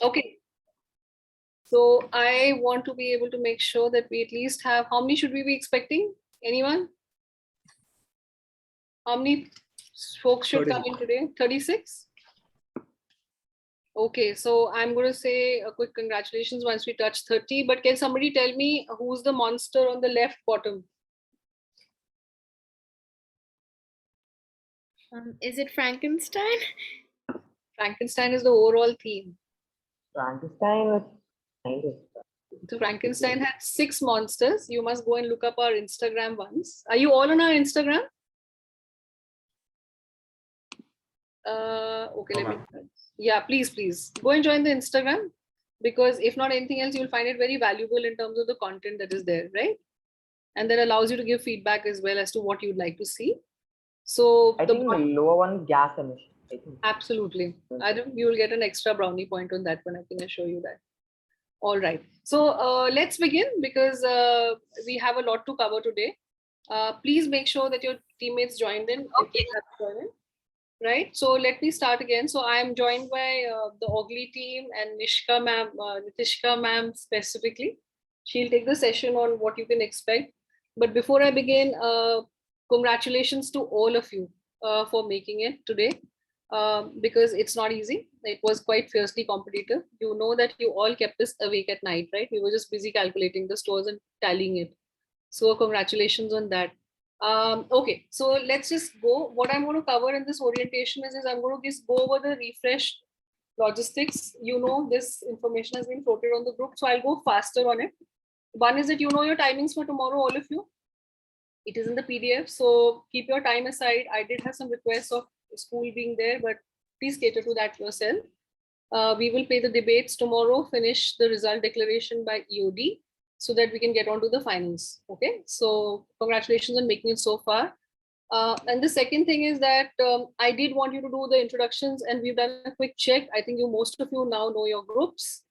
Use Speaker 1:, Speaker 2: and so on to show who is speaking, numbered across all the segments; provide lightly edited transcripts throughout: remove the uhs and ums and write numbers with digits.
Speaker 1: Okay. So I want to be able to make sure that we at least have, how many should we be expecting? Anyone? How many folks should come in today? 36? Okay, so I'm going to say a quick congratulations once we touch 30, but can somebody tell me who's the monster on the left bottom?
Speaker 2: Is it Frankenstein?
Speaker 1: Frankenstein is the overall theme.
Speaker 3: Frankenstein.
Speaker 1: So Frankenstein had 6 monsters. You must go and look up our Instagram once. Are you all on our Instagram? Okay, let me. Yeah, please go and join the Instagram, because if not anything else, you'll find it very valuable in terms of the content that is there, right? And that allows you to give feedback as well as to what you'd like to see. So
Speaker 3: I think the lower one, gas emission. I think.
Speaker 1: Absolutely. I think you will get an extra brownie point on that one. I can assure you that. All right. So let's begin, because we have a lot to cover today. Please make sure that your teammates joined in. Okay. Right. So let me start again. So I am joined by the Ogli team and Nishka ma'am, Nitishka ma'am specifically. She'll take the session on what you can expect. But before I begin, congratulations to all of you for making it today, because it's not easy. It was quite fiercely competitive. You know that you all kept us awake at night, right? We were just busy calculating the scores and tallying it. So congratulations on that. Okay, so let's just go. What I'm going to cover in this orientation is I'm going to just go over the refreshed logistics. You know, this information has been floated on the group, so I'll go faster on it. One is that you know your timings for tomorrow, all of you. It is in the PDF, so keep your time aside. I did have some requests of school being there, but please cater to that yourself. We will pay the debates tomorrow, finish the result declaration by EOD, so that we can get on to the finals. Okay, so congratulations on making it so far. And the second thing is that I did want you to do the introductions, and we've done a quick check. I think most of you now know your groups.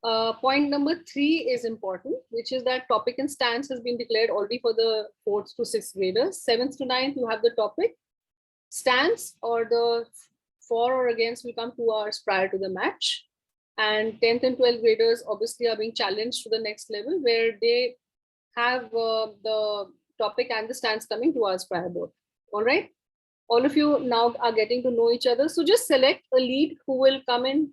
Speaker 1: Point number 3 is important, which is that topic and stance has been declared already for the 4th to 6th graders. 7th to 9th, you have the topic. Stance or the for or against will come 2 hours prior to the match. And 10th and 12th graders obviously are being challenged to the next level, where they have the topic and the stance coming 2 hours prior both. All right. All of you now are getting to know each other. So just select a lead who will come in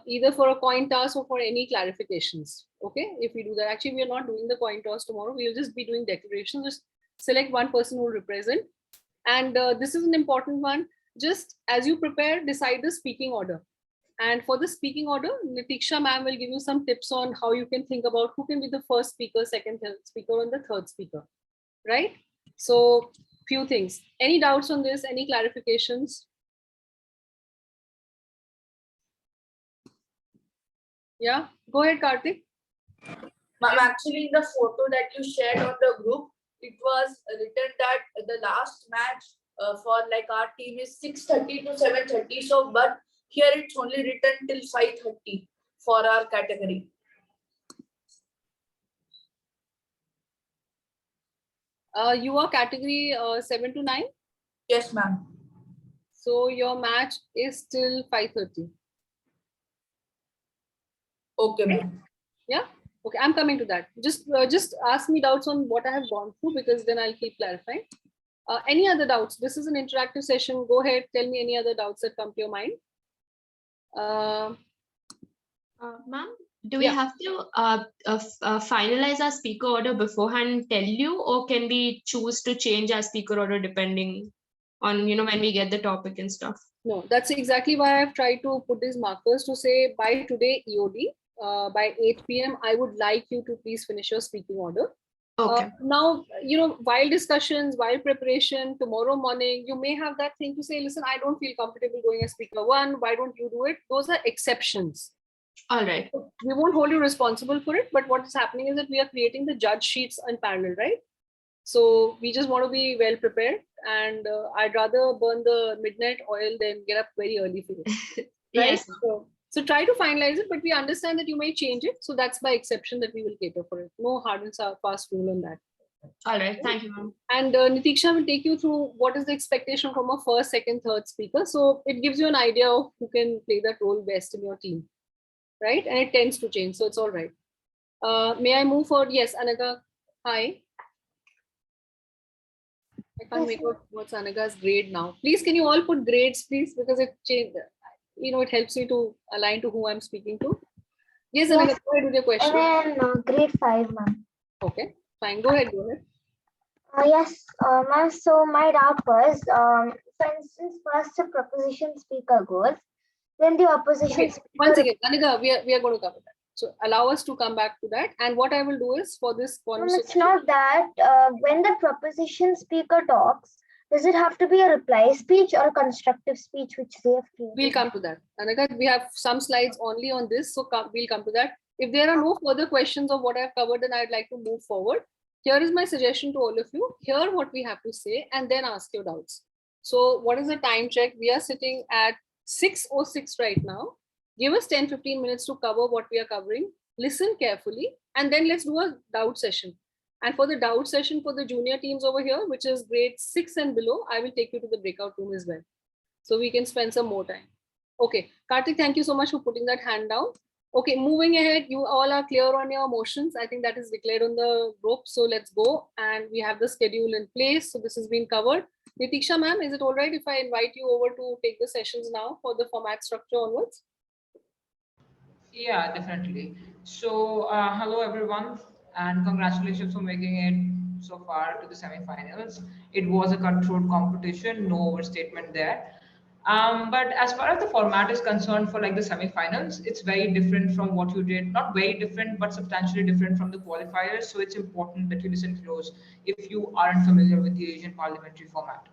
Speaker 1: either for a coin toss or for any clarifications. Okay. If we do that, actually, we are not doing the coin toss tomorrow. We'll just be doing declarations. Just select one person who will represent. And this is an important one. Just as you prepare, decide the speaking order. And for the speaking order, Nitiksha ma'am will give you some tips on how you can think about who can be the first speaker, second speaker, and the third speaker, right? So few things. Any doubts on this? Any clarifications? Yeah, go ahead, Karthik.
Speaker 4: Ma'am, actually, in the photo that you shared on the group, it was written that the last match for like our team is 6:30 to 7:30. So, but here it's only written till 5:30 for our category.
Speaker 1: You are category 7 to 9?
Speaker 4: Yes, ma'am.
Speaker 1: So your match is till 5:30.
Speaker 4: Okay, ma'am.
Speaker 1: Yeah. Okay, I'm coming to that. Just ask me doubts on what I have gone through, because then I'll keep clarifying. Any other doubts? This is an interactive session. Go ahead, tell me any other doubts that come to your mind.
Speaker 2: Ma'am, do we have to finalize our speaker order beforehand and tell you, or can we choose to change our speaker order depending on, you know, when we get the topic and stuff?
Speaker 1: No, that's exactly why I've tried to put these markers to say by today EOD, by 8 p.m. I would like you to please finish your speaking order.
Speaker 2: Okay.
Speaker 1: Now, you know, while discussions, while preparation, tomorrow morning, you may have that thing to say, listen, I don't feel comfortable going as speaker 1. Why don't you do it? Those are exceptions.
Speaker 2: All right.
Speaker 1: We won't hold you responsible for it, but what is happening is that we are creating the judge sheets in parallel, right? So we just want to be well prepared, and I'd rather burn the midnight oil than get up very early for it. Right?
Speaker 2: Yes.
Speaker 1: So try to finalize it, but we understand that you may change it. So that's by exception that we will cater for it. No hard and fast rule on that.
Speaker 2: All right. Thank you, ma'am.
Speaker 1: And Nitiksha will take you through what is the expectation from a first, second, third speaker. So it gives you an idea of who can play that role best in your team. right? And it tends to change, so it's all right. May I move forward? Yes, Anaga, hi. I can't make out what's Anaga's grade now. Please, can you all put grades, please? Because it changed. It helps me to align to who I'm speaking to. Yes, Anaga, go ahead with your question.
Speaker 5: And then grade 5, ma'am.
Speaker 1: Okay, fine. Go ahead, go ahead.
Speaker 5: Yes, ma'am. So my doubt was, for instance, first the proposition speaker goes, then the opposition
Speaker 1: Okay,
Speaker 5: speaker.
Speaker 1: once again, Anaga, we are going to cover that. So allow us to come back to that. And what I will do is for this conversation.
Speaker 5: It's not that. When the proposition speaker talks, does it have to be a reply speech or a constructive speech, which they have created?
Speaker 1: We'll come to that. Anaga, we have some slides only on this, so we'll come to that. If there are no further questions of what I've covered, then I'd like to move forward. Here is my suggestion to all of you. Hear what we have to say and then ask your doubts. So what is the time check? We are sitting at 6:06 right now. Give us 10-15 minutes to cover what we are covering. Listen carefully, and then let's do a doubt session. And for the doubt session for the junior teams over here, which is grade 6 and below, I will take you to the breakout room as well, so we can spend some more time. Okay, Karthik, thank you so much for putting that hand down. Okay, moving ahead, you all are clear on your motions. I think that is declared on the group. So let's go. And we have the schedule in place. So this has been covered. Nitiksha ma'am, is it all right if I invite you over to take the sessions now for the format structure onwards?
Speaker 6: Yeah, definitely. So, hello everyone, and congratulations for making it so far to the semi-finals. It was a cutthroat competition, no overstatement there. But as far as the format is concerned for like the semi-finals, it's very different from what you did. Not very different, but substantially different from the qualifiers. So it's important that you listen close if you aren't familiar with the Asian parliamentary format.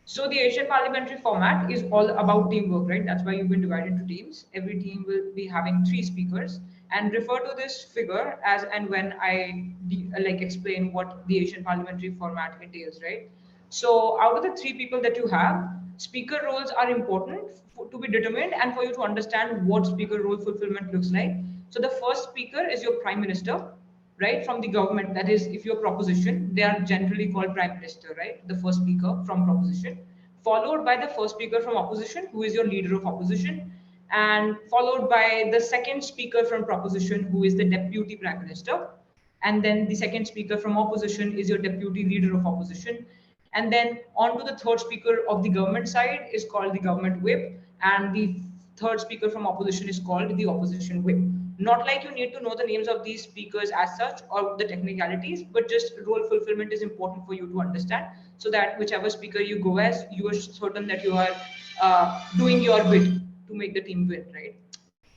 Speaker 6: So the Asian parliamentary format is all about teamwork, right? That's why you've been divided into teams. Every team will be having 3 speakers, and refer to this figure as and when I like explain what the Asian parliamentary format entails, right? So out of the 3 people that you have, speaker roles are important to be determined and for you to understand what speaker role fulfillment looks like. So the first speaker is your prime minister, right, from the government. That is, if you're proposition, they are generally called prime minister, right, the first speaker from proposition, followed by the first speaker from opposition, who is your leader of opposition, and followed by the second speaker from proposition, who is the deputy prime minister, and then the second speaker from opposition is your deputy leader of opposition, and then on to the third speaker of the government side is called the government whip, and the third speaker from opposition is called the opposition whip. Not like you need to know the names of these speakers as such or the technicalities, but just role fulfillment is important for you to understand, so that whichever speaker you go as, you are certain that you are doing your bit to make the team win, right?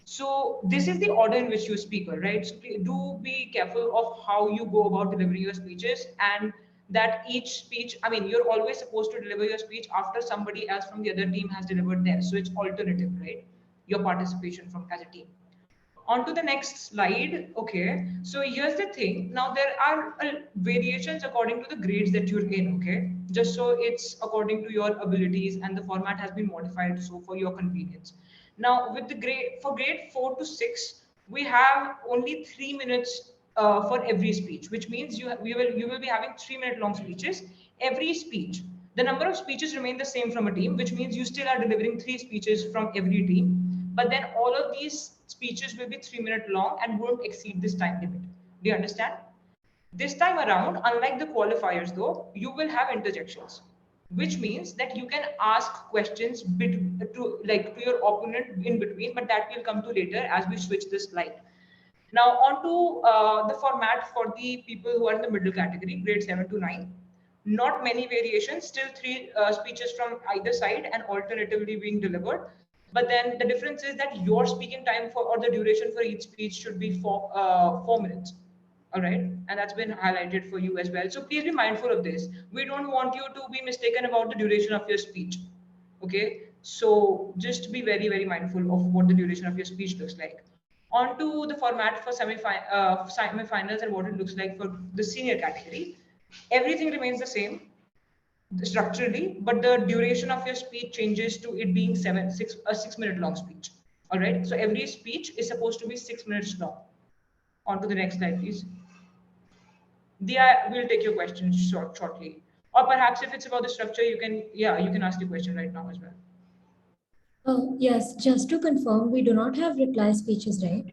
Speaker 6: So this is the order in which you speak, right? So do be careful of how you go about delivering your speeches, and that each speech, I mean, you're always supposed to deliver your speech after somebody else from the other team has delivered theirs. So it's alternative, right? Your participation from as a team. On to the next slide. Okay, so here's the thing. Now there are variations according to the grades that you're in. Okay, just so it's according to your abilities, and the format has been modified so for your convenience. Now with the grade, for grade 4 to 6, we have only 3 minutes for every speech, which means you will be having 3 minute long speeches. Every speech, the number of speeches remain the same from a team, which means you still are delivering 3 speeches from every team, but then all of these speeches will be 3 minute long and won't exceed this time limit. Do you understand? This time around, unlike the qualifiers though, you will have interjections, which means that you can ask questions to your opponent in between, but that will come to later as we switch this slide. Now on to the format for the people who are in the middle category, grade 7 to 9. Not many variations, still 3 speeches from either side and alternatively being delivered. But then the difference is that your speaking time for, or the duration for each speech should be 4 minutes. All right, and that's been highlighted for you as well. So please be mindful of this. We don't want you to be mistaken about the duration of your speech. Okay, so just be very, very mindful of what the duration of your speech looks like. On to the format for semi-finals and what it looks like for the senior category. Everything remains the same structurally, but the duration of your speech changes to it being a 6 minute long speech. All right, so every speech is supposed to be 6 minutes long. On to the next slide, please. Dia will take your questions shortly, or perhaps if it's about the structure, you can ask your question right now as well.
Speaker 7: Yes, just to confirm, we do not have reply speeches, right?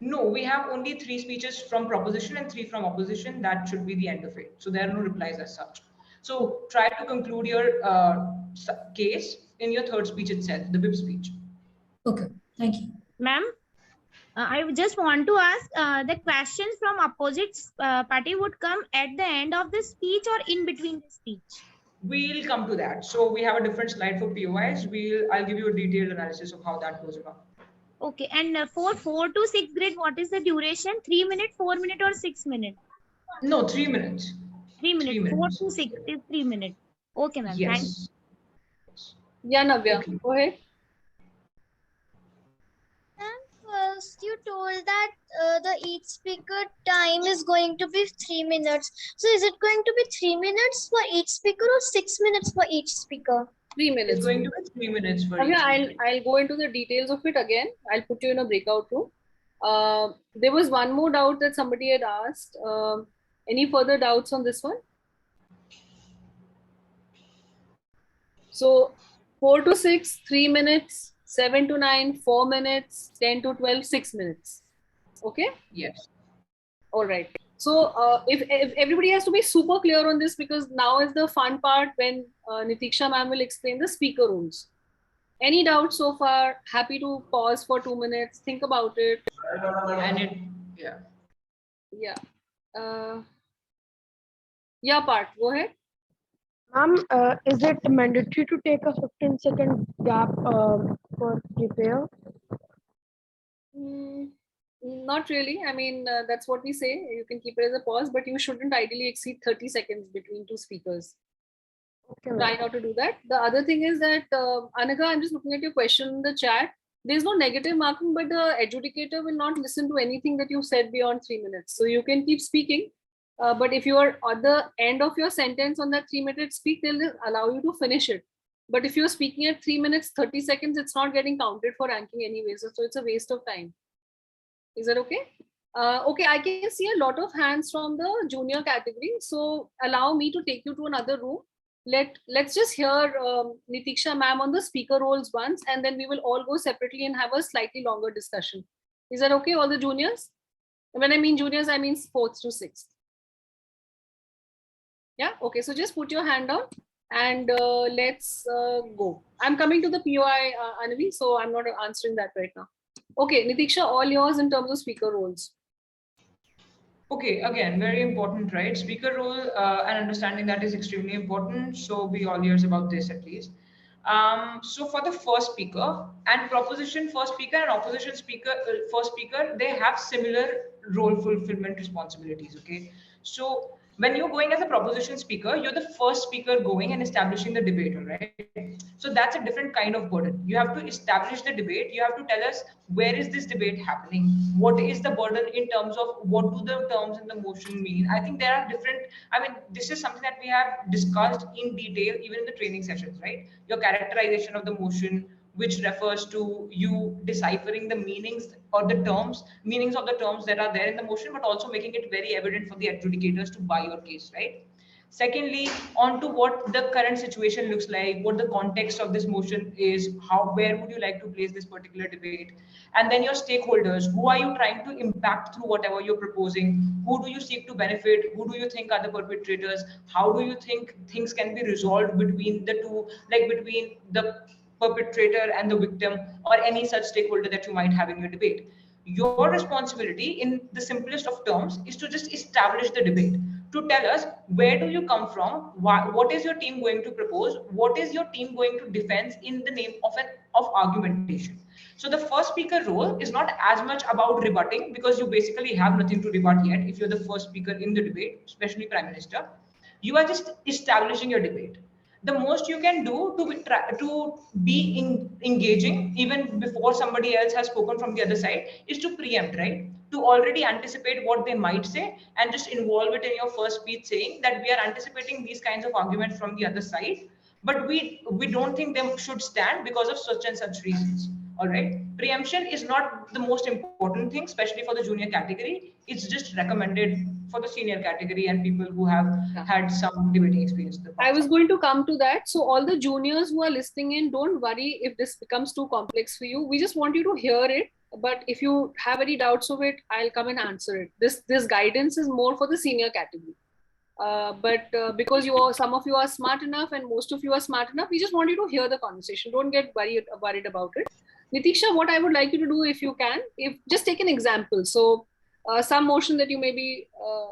Speaker 6: No, we have only 3 speeches from proposition and 3 from opposition. That should be the end of it. So there are no replies as such. So try to conclude your case in your third speech itself, the BIP speech.
Speaker 7: Okay, thank you.
Speaker 8: Ma'am, I just want to ask, the questions from opposite party would come at the end of the speech or in between the speech?
Speaker 6: We'll come to that. So we have a different slide for POIs. I'll give you a detailed analysis of how that goes about.
Speaker 8: Okay, and for 4 to 6 grade, what is the duration? 3 minutes, 4 minutes, or 6 minutes?
Speaker 6: No, 3 minutes.
Speaker 8: 3 minutes.
Speaker 6: 3
Speaker 8: 4
Speaker 6: minutes.
Speaker 8: to 6 is 3 minutes. Okay, ma'am.
Speaker 6: Yes.
Speaker 1: Yeah, Navya,
Speaker 6: Okay.
Speaker 1: go ahead.
Speaker 9: First, you told that the each speaker time is going to be 3 minutes. So is it going to be 3 minutes for each speaker or 6 minutes for each speaker?
Speaker 1: 3 minutes.
Speaker 6: It's going to be 3 minutes for
Speaker 1: Navya,
Speaker 6: each.
Speaker 1: I'll go into the details of it again. I'll put you in a breakout room. There was one more doubt that somebody had asked. Any further doubts on this one? So 4 to 6, 3 minutes, 7 to 9, 4 minutes, 10 to 12, 6 minutes. Okay?
Speaker 6: Yes.
Speaker 1: All right. So if everybody has to be super clear on this, because now is the fun part when Nitiksha ma'am will explain the speaker rules. Any doubts so far? Happy to pause for 2 minutes, think about it.
Speaker 6: Yeah.
Speaker 1: Yeah. Yeah, Parth, go ahead.
Speaker 10: Ma'am, is it mandatory to take a 15-second gap for repair?
Speaker 1: Not really. I mean, that's what we say. You can keep it as a pause, but you shouldn't ideally exceed 30 seconds between two speakers.
Speaker 10: Okay,
Speaker 1: Try not to do that. The other thing is that, Anika, I'm just looking at your question in the chat. There's no negative marking, but the adjudicator will not listen to anything that you said beyond 3 minutes. So you can keep speaking. But if you are at the end of your sentence on that 3-minute speak, they'll allow you to finish it. But if you're speaking at 3 minutes, 30 seconds, it's not getting counted for ranking anyways. So it's a waste of time. Is that okay? Okay, I can see a lot of hands from the junior category. So allow me to take you to another room. Let's just hear Nitiksha ma'am on the speaker roles once, and then we will all go separately and have a slightly longer discussion. Is that okay, all the juniors? When I mean juniors, I mean 4th to 6th. Yeah, okay, so just put your hand down and let's go. I'm coming to the POI, Anavi, so I'm not answering that right now. Okay, Nitiksha, all yours in terms of speaker roles.
Speaker 6: Okay, again, very important, right? Speaker role and understanding that is extremely important. So be all ears about this at least. So for the first speaker and proposition first speaker and opposition speaker first speaker, they have similar role fulfillment responsibilities. Okay, so when you're going as a proposition speaker, you're the first speaker going and establishing the debate, all right? So that's a different kind of burden. You have to establish the debate. You have to tell us where is this debate happening? What is the burden in terms of what do the terms in the motion mean? I think there are different, I mean, this is something that we have discussed in detail, even in the training sessions, right? Your characterization of the motion, which refers to you deciphering the meanings or the meanings of the terms that are there in the motion, but also making it very evident for the adjudicators to buy your case, right? Secondly, on to what the current situation looks like, what the context of this motion is, where would you like to place this particular debate, and then your stakeholders, who are you trying to impact through whatever you're proposing, who do you seek to benefit, who do you think are the perpetrators, how do you think things can be resolved between the two, like between the perpetrator and the victim or any such stakeholder that you might have in your debate. Your responsibility in the simplest of terms is to just establish the debate, to tell us where do you come from, what is your team going to propose, what is your team going to defend in the name of argumentation. So the first speaker role is not as much about rebutting, because you basically have nothing to rebut yet if you're the first speaker in the debate, especially Prime Minister. You are just establishing your debate. The most you can do to be engaging even before somebody else has spoken from the other side is to preempt, right? To already anticipate what they might say and just involve it in your first speech, saying that we are anticipating these kinds of arguments from the other side, but we don't think they should stand because of such and such reasons. All right. Preemption is not the most important thing, especially for the junior category. It's just recommended for the senior category and people who have had some debating experience.
Speaker 1: I was going to come to that. So all the juniors who are listening in, don't worry if this becomes too complex for you. We just want you to hear it. But if you have any doubts of it, I'll come and answer it. This guidance is more for the senior category. Because some of you are smart enough and most of you are smart enough, we just want you to hear the conversation. Don't get worried about it. Nitisha, what I would like you to do, if you can, just take an example. So some motion that you maybe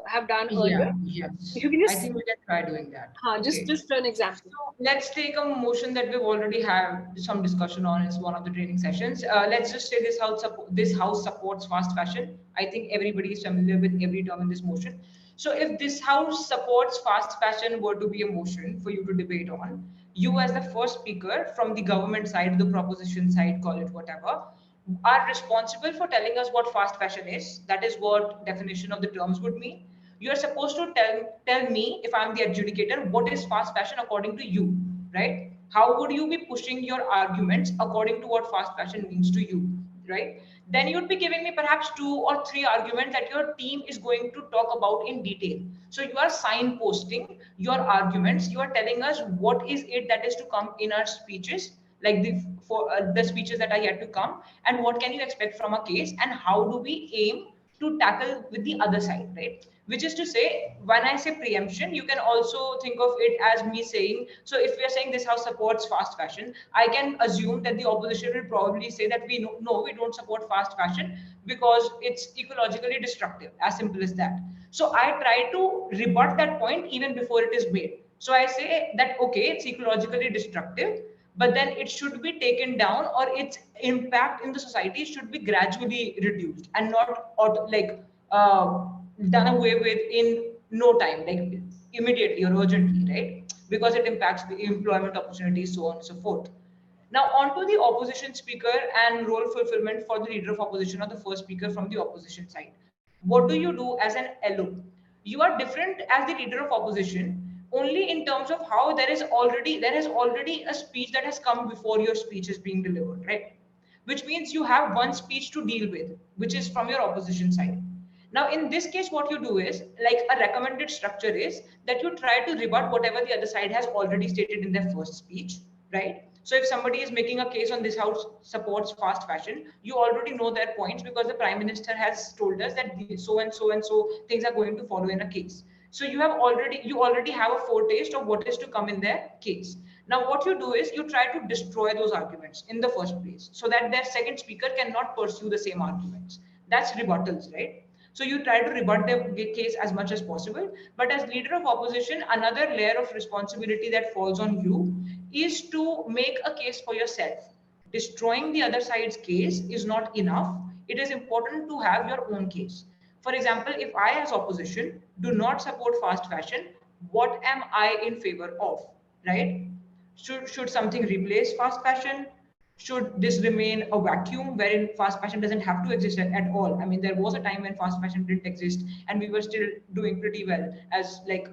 Speaker 1: have done earlier.
Speaker 6: Yes.
Speaker 1: If you can just,
Speaker 6: I think we can try doing that.
Speaker 1: Just an example.
Speaker 6: So let's take a motion that we've already had some discussion on. It's one of the training sessions. Let's just say this house supports fast fashion. I think everybody is familiar with every term in this motion. So if this house supports fast fashion were to be a motion for you to debate on, you as the first speaker from the government side, the proposition side, call it whatever, are responsible for telling us what fast fashion is. That is what definition of the terms would mean. You are supposed to tell me, if I'm the adjudicator, what is fast fashion according to you, right? How would you be pushing your arguments according to what fast fashion means to you, right? Then you'd be giving me perhaps 2 or 3 arguments that your team is going to talk about in detail. So you are signposting your arguments. You are telling us what is it that is to come in our speeches, like the speeches that are yet to come, and what can you expect from a case, and how do we aim to tackle with the other side, right? Which is to say, when I say preemption, you can also think of it as me saying, so if we are saying this house supports fast fashion, I can assume that the opposition will probably say that we no, we don't support fast fashion because it's ecologically destructive, as simple as that. So I try to rebut that point even before it is made. So I say that, okay, it's ecologically destructive, but then it should be taken down, or its impact in the society should be gradually reduced and not done away with in no time, like immediately or urgently, right? Because it impacts the employment opportunities, so on and so forth. Now, on to the opposition speaker and role fulfillment for the leader of opposition or the first speaker from the opposition side. What do you do as an LO? You are different as the leader of opposition only in terms of how there is already a speech that has come before your speech is being delivered, right? Which means you have one speech to deal with, which is from your opposition side. Now, in this case, what you do is, like a recommended structure is that you try to rebut whatever the other side has already stated in their first speech, right? So if somebody is making a case on this house supports fast fashion, you already know their points because the Prime Minister has told us that so and so and so things are going to follow in a case. So you already have a foretaste of what is to come in their case. Now, what you do is you try to destroy those arguments in the first place so that their second speaker cannot pursue the same arguments. That's rebuttals, right? So you try to rebut the case as much as possible. But as leader of opposition, another layer of responsibility that falls on you is to make a case for yourself. Destroying the other side's case is not enough. It is important to have your own case. For example, if I as opposition do not support fast fashion, what am I in favor of, right? Should something replace fast fashion? Should this remain a vacuum wherein fast fashion doesn't have to exist at all? I mean, there was a time when fast fashion didn't exist and we were still doing pretty well as like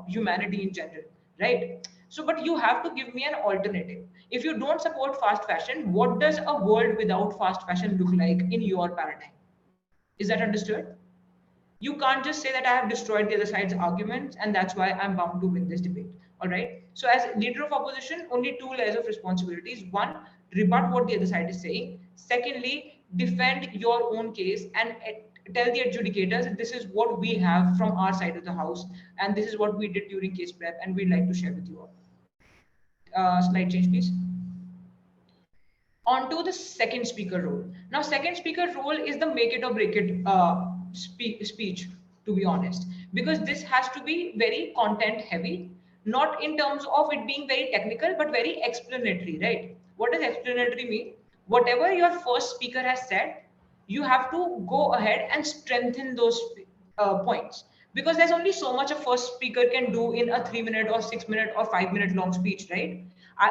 Speaker 6: humanity in general, right? So, but you have to give me an alternative. If you don't support fast fashion, what does a world without fast fashion look like in your paradigm? Is that understood? You can't just say that I have destroyed the other side's arguments and that's why I'm bound to win this debate. All right. So, as leader of opposition, only 2 layers of responsibilities. One, rebut what the other side is saying. Secondly, defend your own case and tell the adjudicators that this is what we have from our side of the house and this is what we did during case prep and we'd like to share with you all. Slide change, please. On to the second speaker role. Now, second speaker role is the make it or break it speech, to be honest, because this has to be very content heavy, not in terms of it being very technical, but very explanatory, right? What does explanatory mean? Whatever your first speaker has said, you have to go ahead and strengthen those points because there's only so much a first speaker can do in a 3 minute or 6 minute or 5 minute long speech, right?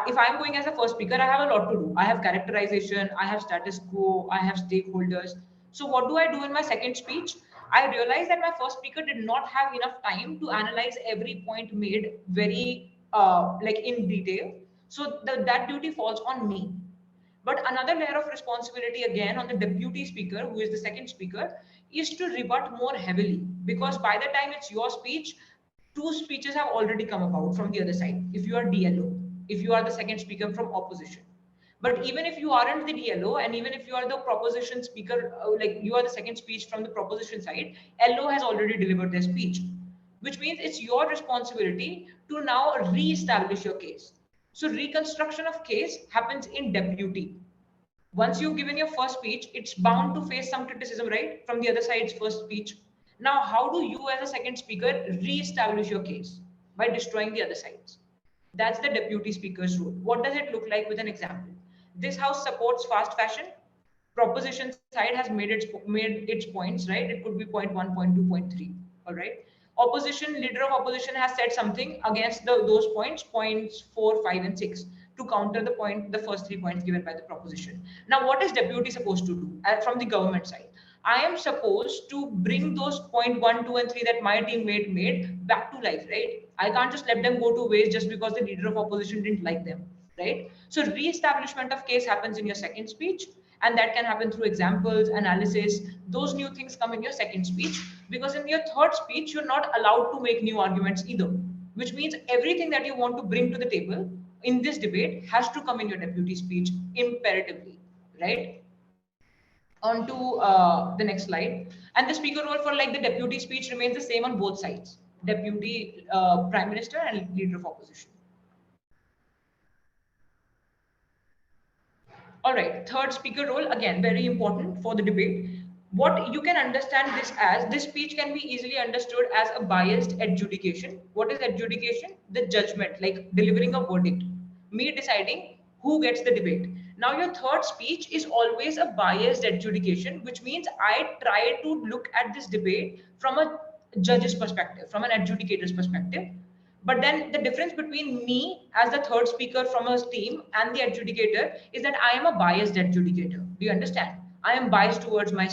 Speaker 6: If I'm going as a first speaker, I have a lot to do. I have characterization, I have status quo, I have stakeholders. So what do I do in my second speech? I realized that my first speaker did not have enough time to analyze every point made very like in detail. So that duty falls on me. But another layer of responsibility again on the deputy speaker, who is the second speaker, is to rebut more heavily, because by the time it's your speech, two speeches have already come about from the other side. If you are DLO, if you are the second speaker from opposition. But even if you aren't the DLO, and even if you are the proposition speaker, like you are the second speech from the proposition side, LO has already delivered their speech, which means it's your responsibility to now re-establish your case. So reconstruction of case happens in deputy. Once you've given your first speech, it's bound to face some criticism, right, from the other side's first speech. Now, how do you as a second speaker re-establish your case? By destroying the other sides. That's the deputy speaker's role. What does it look like with an example? This house supports fast fashion. Proposition side has made its points, right? It could be point 1, point 2, point 3. All right. Opposition, leader of opposition has said something against those points, points 4, 5, and 6, to counter the first 3 points given by the proposition. Now, what is deputy supposed to do from the government side? I am supposed to bring those point 1, 2, and 3 that my teammate made back to life, right? I can't just let them go to waste just because the leader of opposition didn't like them, right? So re-establishment of case happens in your second speech, and that can happen through examples, analysis. Those new things come in your second speech, because in your third speech, you're not allowed to make new arguments either, which means everything that you want to bring to the table in this debate has to come in your deputy speech imperatively, right? On to the next slide. And the speaker role for like the deputy speech remains the same on both sides, deputy prime minister and leader of opposition. All right, third speaker role, again, very important for the debate. What you can understand this as, this speech can be easily understood as a biased adjudication. What is adjudication? The judgment, like delivering a verdict, me deciding who gets the debate. Now, your third speech is always a biased adjudication, which means I try to look at this debate from a judge's perspective, from an adjudicator's perspective. But then the difference between me as the third speaker from a team and the adjudicator is that I am a biased adjudicator. Do you understand? I am biased towards my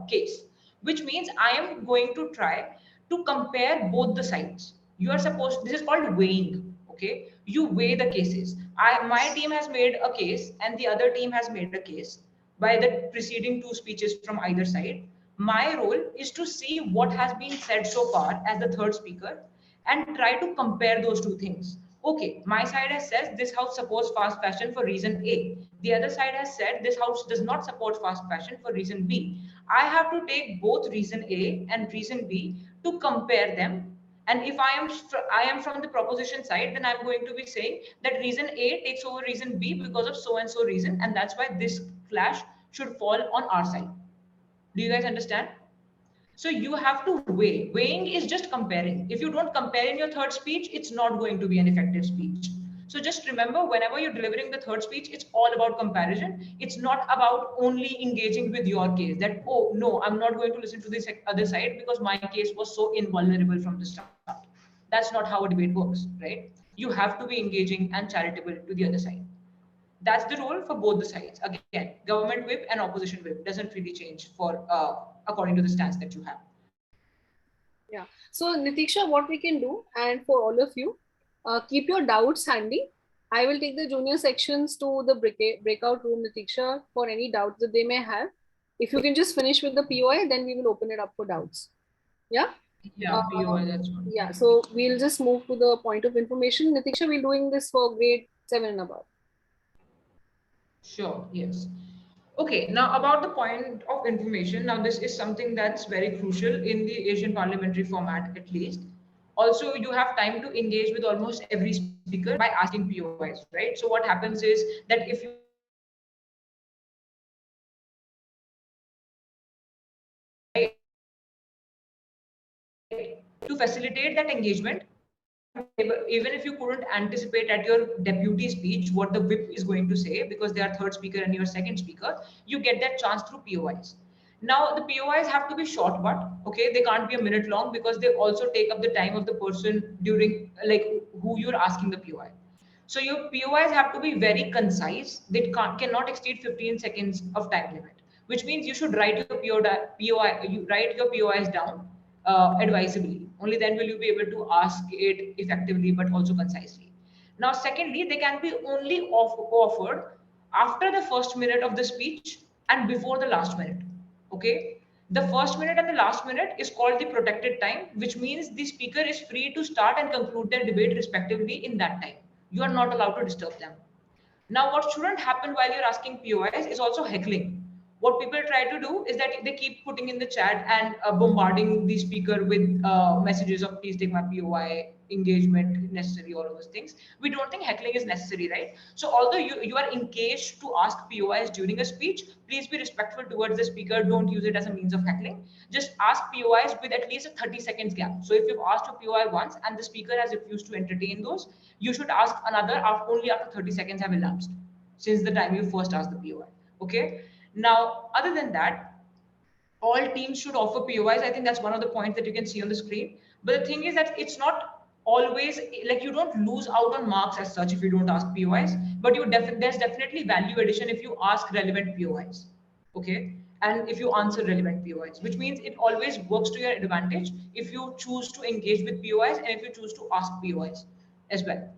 Speaker 6: case, which means I am going to try to compare both the sides. You are supposed, this is called weighing. Okay, you weigh the cases. My team has made a case and the other team has made a case by the preceding two speeches from either side. My role is to see what has been said so far as the third speaker and try to compare those two things. Okay, my side has said this house supports fast fashion for reason A. The other side has said this house does not support fast fashion for reason B. I have to take both reason A and reason B to compare them. And if I am from the proposition side, then I'm going to be saying that reason A takes over reason B because of so and so reason, and that's why this clash should fall on our side. Do you guys understand? So you have to weigh. Weighing is just comparing. If you don't compare in your third speech, it's not going to be an effective speech. So just remember, whenever you're delivering the third speech, it's all about comparison. It's not about only engaging with your case that, oh, no, I'm not going to listen to this other side because my case was so invulnerable from the start. That's not how a debate works, right? You have to be engaging and charitable to the other side. That's the role for both the sides. Again, government whip and opposition whip doesn't really change for according to the stance that you have.
Speaker 1: Yeah. So Nitiksha, what we can do, and for all of you, keep your doubts handy. I will take the junior sections to the breakout room, Nitiksha, for any doubts that they may have. If you can just finish with the POI, then we will open it up for doubts. Yeah?
Speaker 6: Yeah, POI, that's one.
Speaker 1: Yeah, so we'll just move to the point of information. Nitiksha, we're doing this for grade 7 and above.
Speaker 6: Sure, yes. Okay, now about the point of information. Now, this is something that's very crucial in the Asian parliamentary format, at least. Also, you have time to engage with almost every speaker by asking POIs, right? So what happens is that if you are able to engage with every speaker, you get that chance through POIs. Right? To facilitate that engagement, even if you couldn't anticipate at your deputy speech what the whip is going to say because they are third speaker and your second speaker, you get that chance through POIs. Now the POIs have to be short, but okay, they can't be a minute long because they also take up the time of the person during like who you're asking the POI. So your POIs have to be very concise. They cannot exceed 15 seconds of time limit, which means you should write your you write your POIs down advisably. Only then will you be able to ask it effectively, but also concisely. Now, secondly, they can be only offered after the first minute of the speech and before the last minute. Okay. The first minute and the last minute is called the protected time, which means the speaker is free to start and conclude their debate respectively in that time. You are not allowed to disturb them. Now, what shouldn't happen while you're asking POIs is also heckling. What people try to do is that they keep putting in the chat and bombarding the speaker with messages of please take my POI, engagement necessary, all of those things. We don't think heckling is necessary, right? So although you are engaged to ask POIs during a speech, please be respectful towards the speaker. Don't use it as a means of heckling. Just ask POIs with at least a 30 seconds gap. So if you've asked a POI once and the speaker has refused to entertain those, you should ask another only after 30 seconds have elapsed since the time you first asked the POI. Okay. Now, other than that, all teams should offer POIs. I think that's one of the points that you can see on the screen. But the thing is that it's not always like you don't lose out on marks as such if you don't ask POIs, but there's definitely value addition if you ask relevant POIs. Okay. And if you answer relevant POIs, which means it always works to your advantage if you choose to engage with POIs and if you choose to ask POIs as well.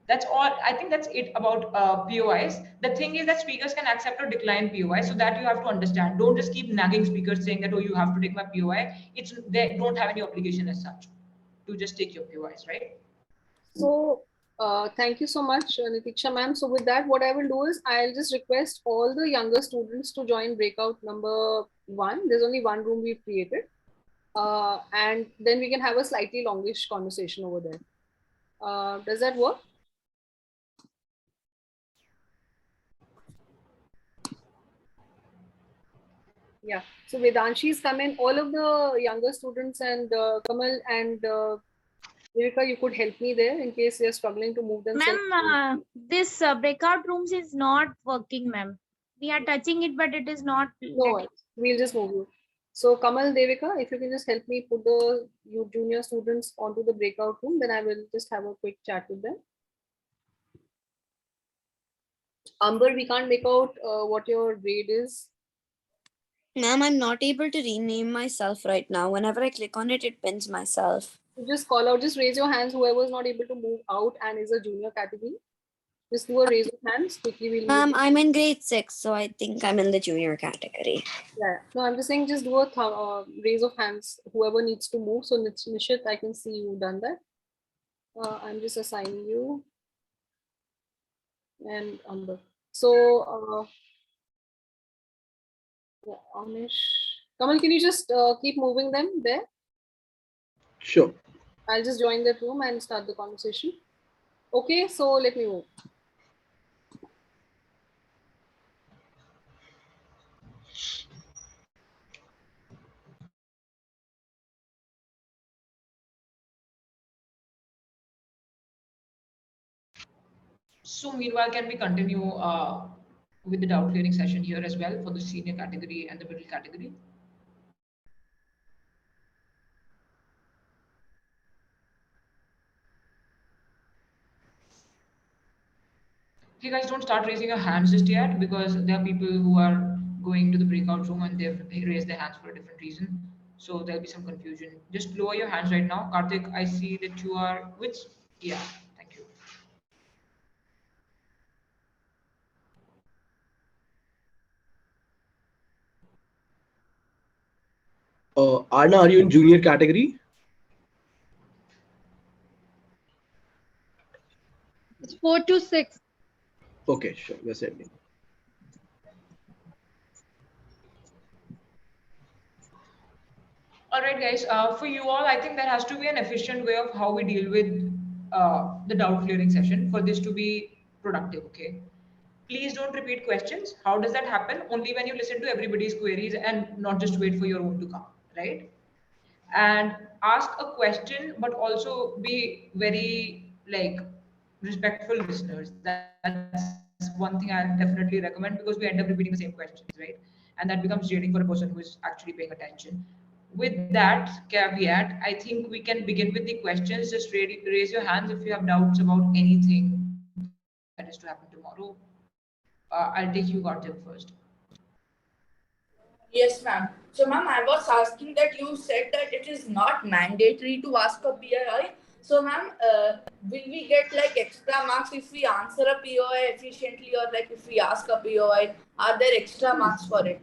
Speaker 6: That's all. I think that's it about POIs. The thing is that speakers can accept or decline POI, so that you have to understand. Don't just keep nagging speakers saying that, oh, you have to take my POI. They don't have any obligation as such to just take your POIs, right?
Speaker 1: So thank you so much, Nitiksha ma'am. So with that, what I will do is I'll just request all the younger students to join breakout number 1. There's only one room we've created. And then we can have a slightly longish conversation over there. Does that work? Yeah. So Vedanshi's come in. All of the younger students and Kamal and Viveka, you could help me there in case they're struggling to move themselves.
Speaker 8: Ma'am, this breakout rooms is not working, ma'am. We are touching it, but it is not.
Speaker 1: No, we'll just move you. So Kamal, Devika, if you can just help me put the you junior students onto the breakout room, then I will just have a quick chat with them. Amber, we can't make out what your grade is.
Speaker 11: Ma'am, I'm not able to rename myself right now. Whenever I click on it, it pins myself.
Speaker 1: Just call out, just raise your hands, whoever is not able to move out and is a junior category. Just do a raise of hands quickly. We'll
Speaker 11: Ma'am, I'm in grade 6, so I think I'm in the junior category.
Speaker 1: Yeah, no, I'm just saying just do a raise of hands, whoever needs to move. So Nishit, I can see you done that. I'm just assigning you. And Amber. So, yeah, Amish. Kamal, can you just keep moving them there?
Speaker 12: Sure.
Speaker 1: I'll just join that room and start the conversation. Okay, so let me move.
Speaker 6: So meanwhile, can we continue with the doubt clearing session here as well for the senior category and the middle category? Hey guys, don't start raising your hands just yet because there are people who are going to the breakout room and they've raised their hands for a different reason. So there'll be some confusion. Just lower your hands right now. Karthik, I see that you are which? Yeah, thank you.
Speaker 12: Arna, are you in junior category?
Speaker 10: It's 4 to 6.
Speaker 12: Okay, sure. We're sending.
Speaker 6: All right, guys. For you all, I think there has to be an efficient way of how we deal with the doubt clearing session for this to be productive. Okay. Please don't repeat questions. How does that happen? Only when you listen to everybody's queries and not just wait for your own to come, right? And ask a question, but also be very like respectful listeners. That's one thing I definitely recommend because we end up repeating the same questions, right? And that becomes draining for a person who is actually paying attention. With that caveat, I think we can begin with the questions. Just raise your hands if you have doubts about anything that is to happen tomorrow. I'll take you, Karthik, first.
Speaker 4: Yes, ma'am. So, ma'am, I was asking that you said that it is not mandatory to ask a PII. So, ma'am, will we get like extra marks if we answer a POI efficiently, or like if we ask a POI? Are there extra marks for it?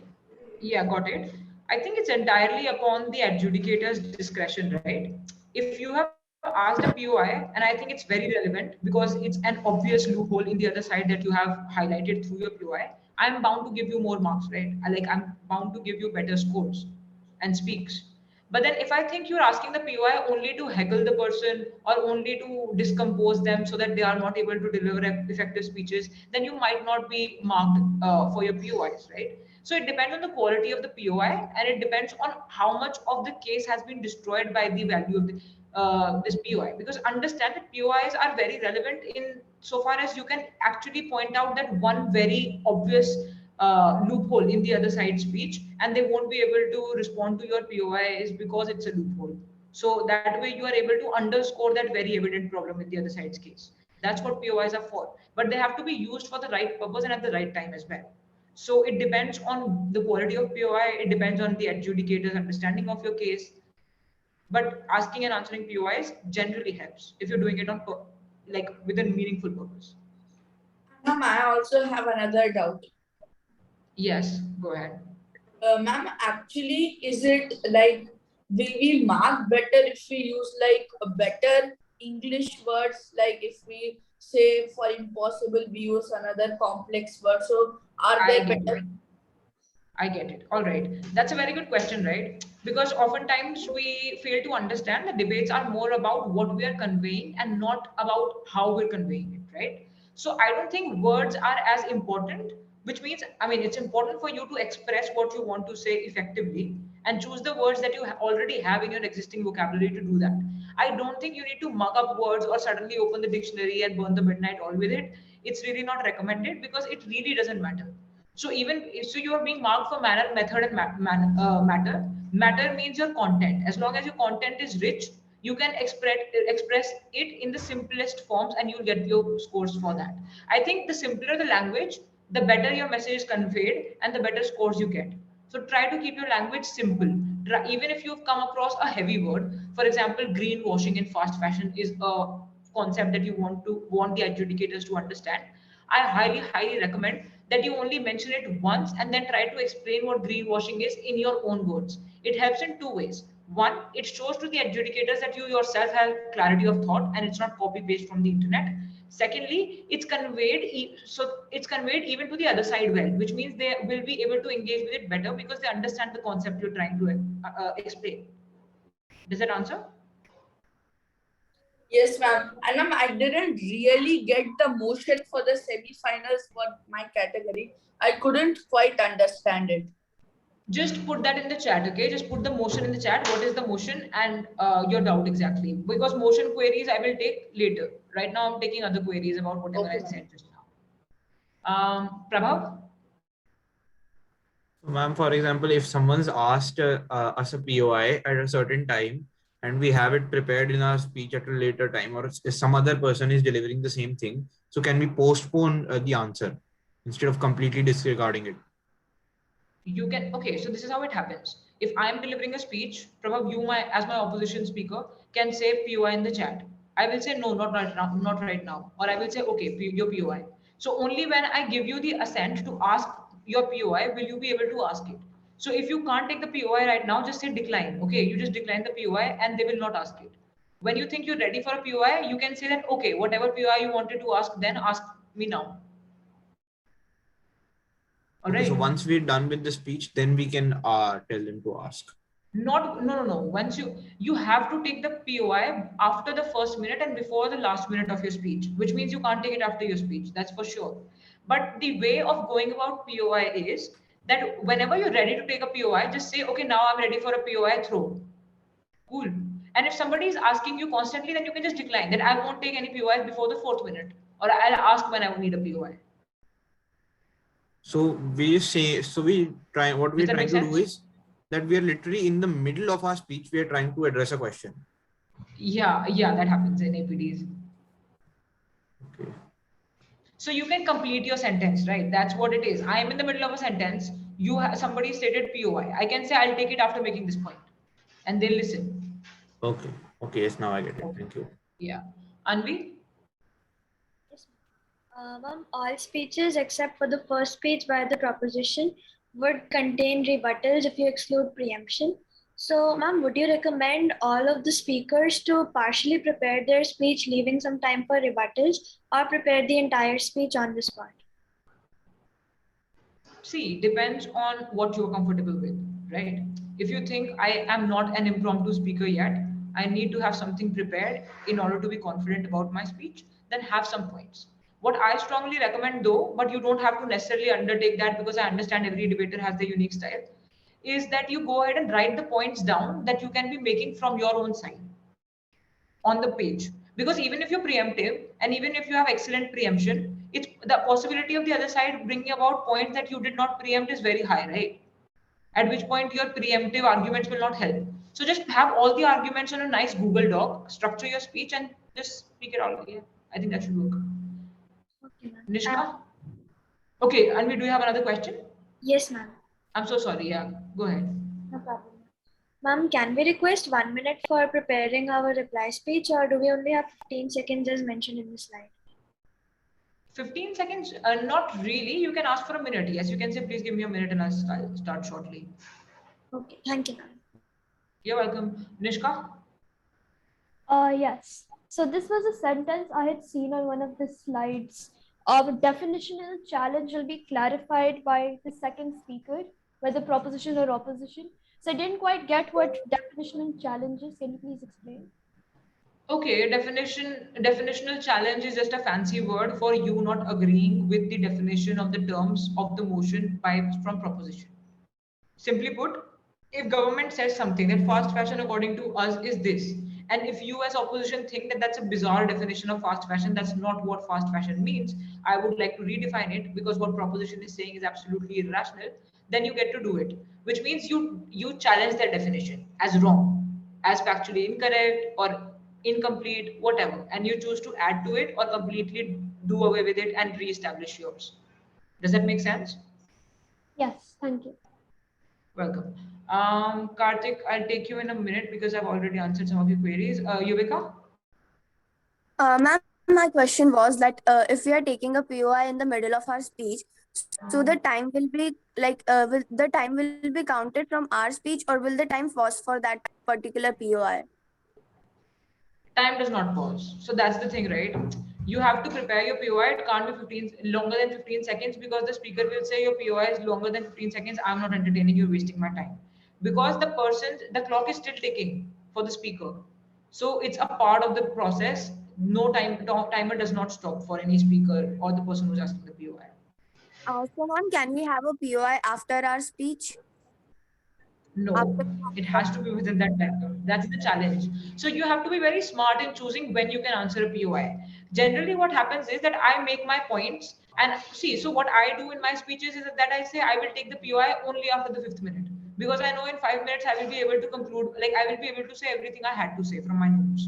Speaker 6: Yeah, got it. I think it's entirely upon the adjudicator's discretion, right? If you have asked a POI, and I think it's very relevant because it's an obvious loophole in the other side that you have highlighted through your POI, I'm bound to give you more marks, right? I'm bound to give you better scores and speaks. But then if I think you're asking the POI only to heckle the person or only to discompose them so that they are not able to deliver effective speeches, then you might not be marked for your POIs, right? So it depends on the quality of the POI, and it depends on how much of the case has been destroyed by the value of this POI. Because understand that POIs are very relevant in so far as you can actually point out that one very obvious loophole in the other side speech, and they won't be able to respond to your POI is because it's a loophole. So that way you are able to underscore that very evident problem in the other side's case. That's what POIs are for. But they have to be used for the right purpose and at the right time as well. So it depends on the quality of POI, it depends on the adjudicator's understanding of your case. But asking and answering POIs generally helps if you're doing it on like with a meaningful purpose.
Speaker 4: Ma'am, I also have another doubt.
Speaker 6: Yes, go ahead.
Speaker 4: Ma'am, actually, is it like, will we mark better if we use like a better English words? Like if we say for impossible, we use another complex word. So are there better?
Speaker 6: I get it. All right. That's a very good question, right? Because oftentimes we fail to understand the debates are more about what we are conveying and not about how we're conveying it, right? So I don't think words are as important, which means, I mean, it's important for you to express what you want to say effectively and choose the words that you already have in your existing vocabulary to do that. I don't think you need to mug up words or suddenly open the dictionary and burn the midnight oil with it. It's really not recommended because it really doesn't matter. So even so, you are being marked for manner, method, and matter. Matter means your content. As long as your content is rich, you can express it in the simplest forms, and you'll get your scores for that. I think the simpler the language, the better your message is conveyed, and the better scores you get. So try to keep your language simple. Even if you've come across a heavy word, for example, greenwashing in fast fashion is a concept that you want the adjudicators to understand. I highly recommend that you only mention it once and then try to explain what greenwashing is in your own words. It helps in two ways. One, it shows to the adjudicators that you yourself have clarity of thought and it's not copy paste from the internet. Secondly, it's conveyed even to the other side well, which means they will be able to engage with it better because they understand the concept you're trying to explain. Does that answer?
Speaker 4: Yes, ma'am. And ma'am, I didn't really get the motion for the semi-finals for my category. I couldn't quite understand it.
Speaker 6: Just put that in the chat, okay? Just put the motion in the chat. What is the motion and your doubt exactly? Because motion queries I will take later. Right now, I'm taking other queries about whatever I said just now. Prabhav?
Speaker 13: So, ma'am, for example, if someone's asked us a POI at a certain time and we have it prepared in our speech at a later time, or if some other person is delivering the same thing, so can we postpone the answer instead of completely disregarding it?
Speaker 6: You can, okay, so this is how it happens. If I'm delivering a speech, Prabhav, you as my opposition speaker can say POI in the chat. I will say no, not right now. Or I will say, okay, your POI. So only when I give you the assent to ask your POI will you be able to ask it. So if you can't take the POI right now, just say decline. Okay, you just decline the POI and they will not ask it. When you think you're ready for a POI, you can say that, okay, whatever POI you wanted to ask, then ask me now.
Speaker 13: Okay, so once we're done with the speech, then we can tell them to ask.
Speaker 6: No. Once you have to take the POI after the first minute and before the last minute of your speech, which means you can't take it after your speech. That's for sure. But the way of going about POI is that whenever you're ready to take a POI, just say, okay, now I'm ready for a POI, throw. Cool. And if somebody is asking you constantly, then you can just decline that I won't take any POIs before the 4th minute, or I'll ask when I need a POI.
Speaker 13: So we say, what we're trying to do is that we are literally in the middle of our speech, we are trying to address a question.
Speaker 6: Yeah, that happens in APDs.
Speaker 13: Okay.
Speaker 6: So you can complete your sentence, right? That's what it is. I am in the middle of a sentence. Somebody stated POI. I can say I'll take it after making this point, and they'll listen.
Speaker 13: Okay. Yes, now I get it. Thank you.
Speaker 6: Yeah. Anvi?
Speaker 9: Ma'am, all speeches except for the first speech by the proposition would contain rebuttals if you exclude preemption. So, ma'am, would you recommend all of the speakers to partially prepare their speech, leaving some time for rebuttals, or prepare the entire speech on the spot?
Speaker 6: See, depends on what you're comfortable with, right? If you think I am not an impromptu speaker yet, I need to have something prepared in order to be confident about my speech, then have some points. What I strongly recommend though, but you don't have to necessarily undertake that because I understand every debater has their unique style, is that you go ahead and write the points down that you can be making from your own side on the page, because even if you're preemptive and even if you have excellent preemption, it's the possibility of the other side bringing about points that you did not preempt is very high, right? At which point your preemptive arguments will not help. So just have all the arguments on a nice Google Doc, structure your speech and just speak it out. Yeah, I think that should work.
Speaker 9: Okay, ma'am.
Speaker 6: Nishka? Okay, and we do have another question?
Speaker 9: Yes, ma'am.
Speaker 6: I'm so sorry. Yeah, go ahead.
Speaker 9: No problem. Ma'am, can we request 1 minute for preparing our reply speech, or do we only have 15 seconds as mentioned in the slide?
Speaker 6: 15 seconds? Not really. You can ask for a minute. Yes, you can say, please give me a minute and I'll start shortly.
Speaker 9: Okay, thank you, ma'am.
Speaker 6: You're welcome. Nishka?
Speaker 14: Yes. So this was a sentence I had seen on one of the slides. The definitional challenge will be clarified by the second speaker, whether proposition or opposition. So I didn't quite get what definitional challenge is. Can you please explain?
Speaker 6: Okay, definitional challenge is just a fancy word for you not agreeing with the definition of the terms of the motion by from proposition. Simply put, if government says something that fast fashion according to us is this, and if you as opposition think that that's a bizarre definition of fast fashion, that's not what fast fashion means, I would like to redefine it because what proposition is saying is absolutely irrational, then you get to do it, which means you challenge their definition as wrong, as factually incorrect or incomplete, whatever, and you choose to add to it or completely do away with it and re-establish yours. Does that make sense?
Speaker 14: Yes, thank you.
Speaker 6: Welcome. Karthik, I'll take you in a minute because I've already answered some of your queries. Yuvika?
Speaker 11: Ma'am, my question was that if we are taking a POI in the middle of our speech, so the time will be like, will the time will be counted from our speech, or will the time pause for that particular POI?
Speaker 6: Time does not pause. So that's the thing, right? You have to prepare your POI. It can't be 15 longer than 15 seconds because the speaker will say your POI is longer than 15 seconds. I'm not entertaining you, wasting my time. Because the clock is still ticking for the speaker. So it's a part of the process. No timer does not stop for any speaker or the person who's asking the POI.
Speaker 11: So, ma'am, can we have a POI after our speech?
Speaker 6: No, it has to be within that time. That's the challenge. So you have to be very smart in choosing when you can answer a POI. Generally, what happens is that I make my points and see. So what I do in my speeches is that I say I will take the POI only after the 5th minute because I know in 5 minutes I will be able to conclude. Like I will be able to say everything I had to say from my notes.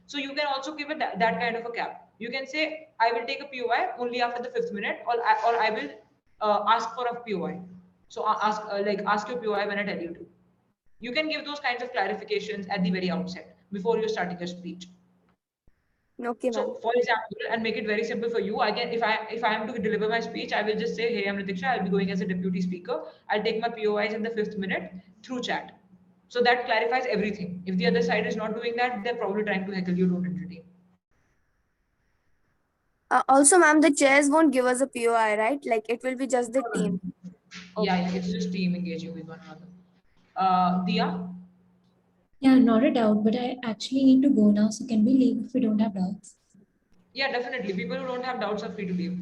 Speaker 6: So you can also give it that kind of a cap. You can say I will take a POI only after the 5th minute, or I will ask for a POI. So ask your POI when I tell you to. You can give those kinds of clarifications at the very outset before you're starting your speech.
Speaker 11: Okay,
Speaker 6: So,
Speaker 11: ma'am.
Speaker 6: for example, and make it very simple for you, I can if I am to deliver my speech, I will just say, "Hey, I'm Ritiksha. I'll be going as a deputy speaker. I'll take my POIs in the 5th minute through chat." So that clarifies everything. If the other side is not doing that, they're probably trying to heckle you. Don't entertain.
Speaker 11: Also, ma'am, the chairs won't give us a POI, right? Like it will be just the team.
Speaker 6: Yeah, it's just team engaging with one another. Dia?
Speaker 7: Yeah, not a doubt, but I actually need to go now. So can we leave if we don't have doubts?
Speaker 6: Yeah, definitely. People who don't have doubts are free to leave.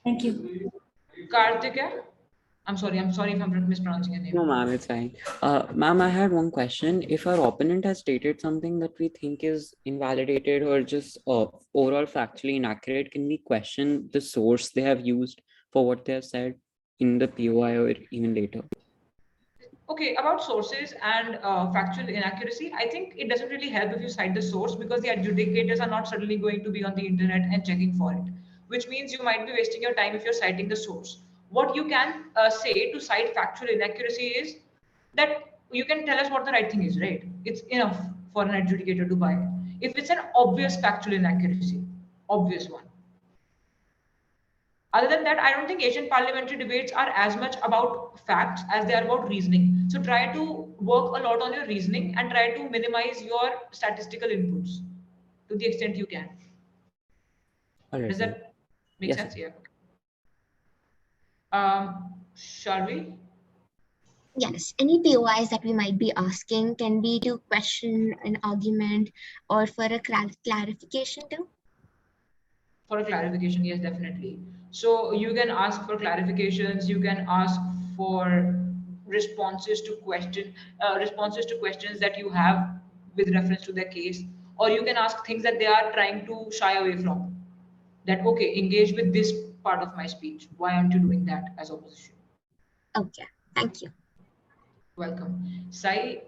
Speaker 7: Thank you.
Speaker 6: Karthika? I'm sorry if I'm mispronouncing your name.
Speaker 15: No, ma'am, it's fine. Ma'am, I had one question. If our opponent has stated something that we think is invalidated or just overall factually inaccurate, can we question the source they have used for what they have said in the POI or even later?
Speaker 6: Okay, about sources and factual inaccuracy, I think it doesn't really help if you cite the source because the adjudicators are not suddenly going to be on the internet and checking for it, which means you might be wasting your time if you're citing the source. What you can say to cite factual inaccuracy is that you can tell us what the right thing is, right? It's enough for an adjudicator to buy. if it's an obvious factual inaccuracy, obvious one. Other than that, I don't think Asian parliamentary debates are as much about facts as they are about reasoning. So try to work a lot on your reasoning and try to minimize your statistical inputs to the extent you can.
Speaker 15: All right,
Speaker 6: Does
Speaker 15: sir.
Speaker 6: that make
Speaker 15: Yes,
Speaker 6: sense?
Speaker 15: sir.
Speaker 6: Yeah. Shall we?
Speaker 16: Yes, any POIs that we might be asking can be to question an argument or for a clarification too.
Speaker 6: For a clarification, yes, definitely. So you can ask for clarifications, you can ask for responses to questions that you have with reference to their case, or you can ask things that they are trying to shy away from. That, okay, engage with this part of my speech. Why aren't you doing that as opposition?
Speaker 16: Okay, thank you.
Speaker 6: Welcome. Sai,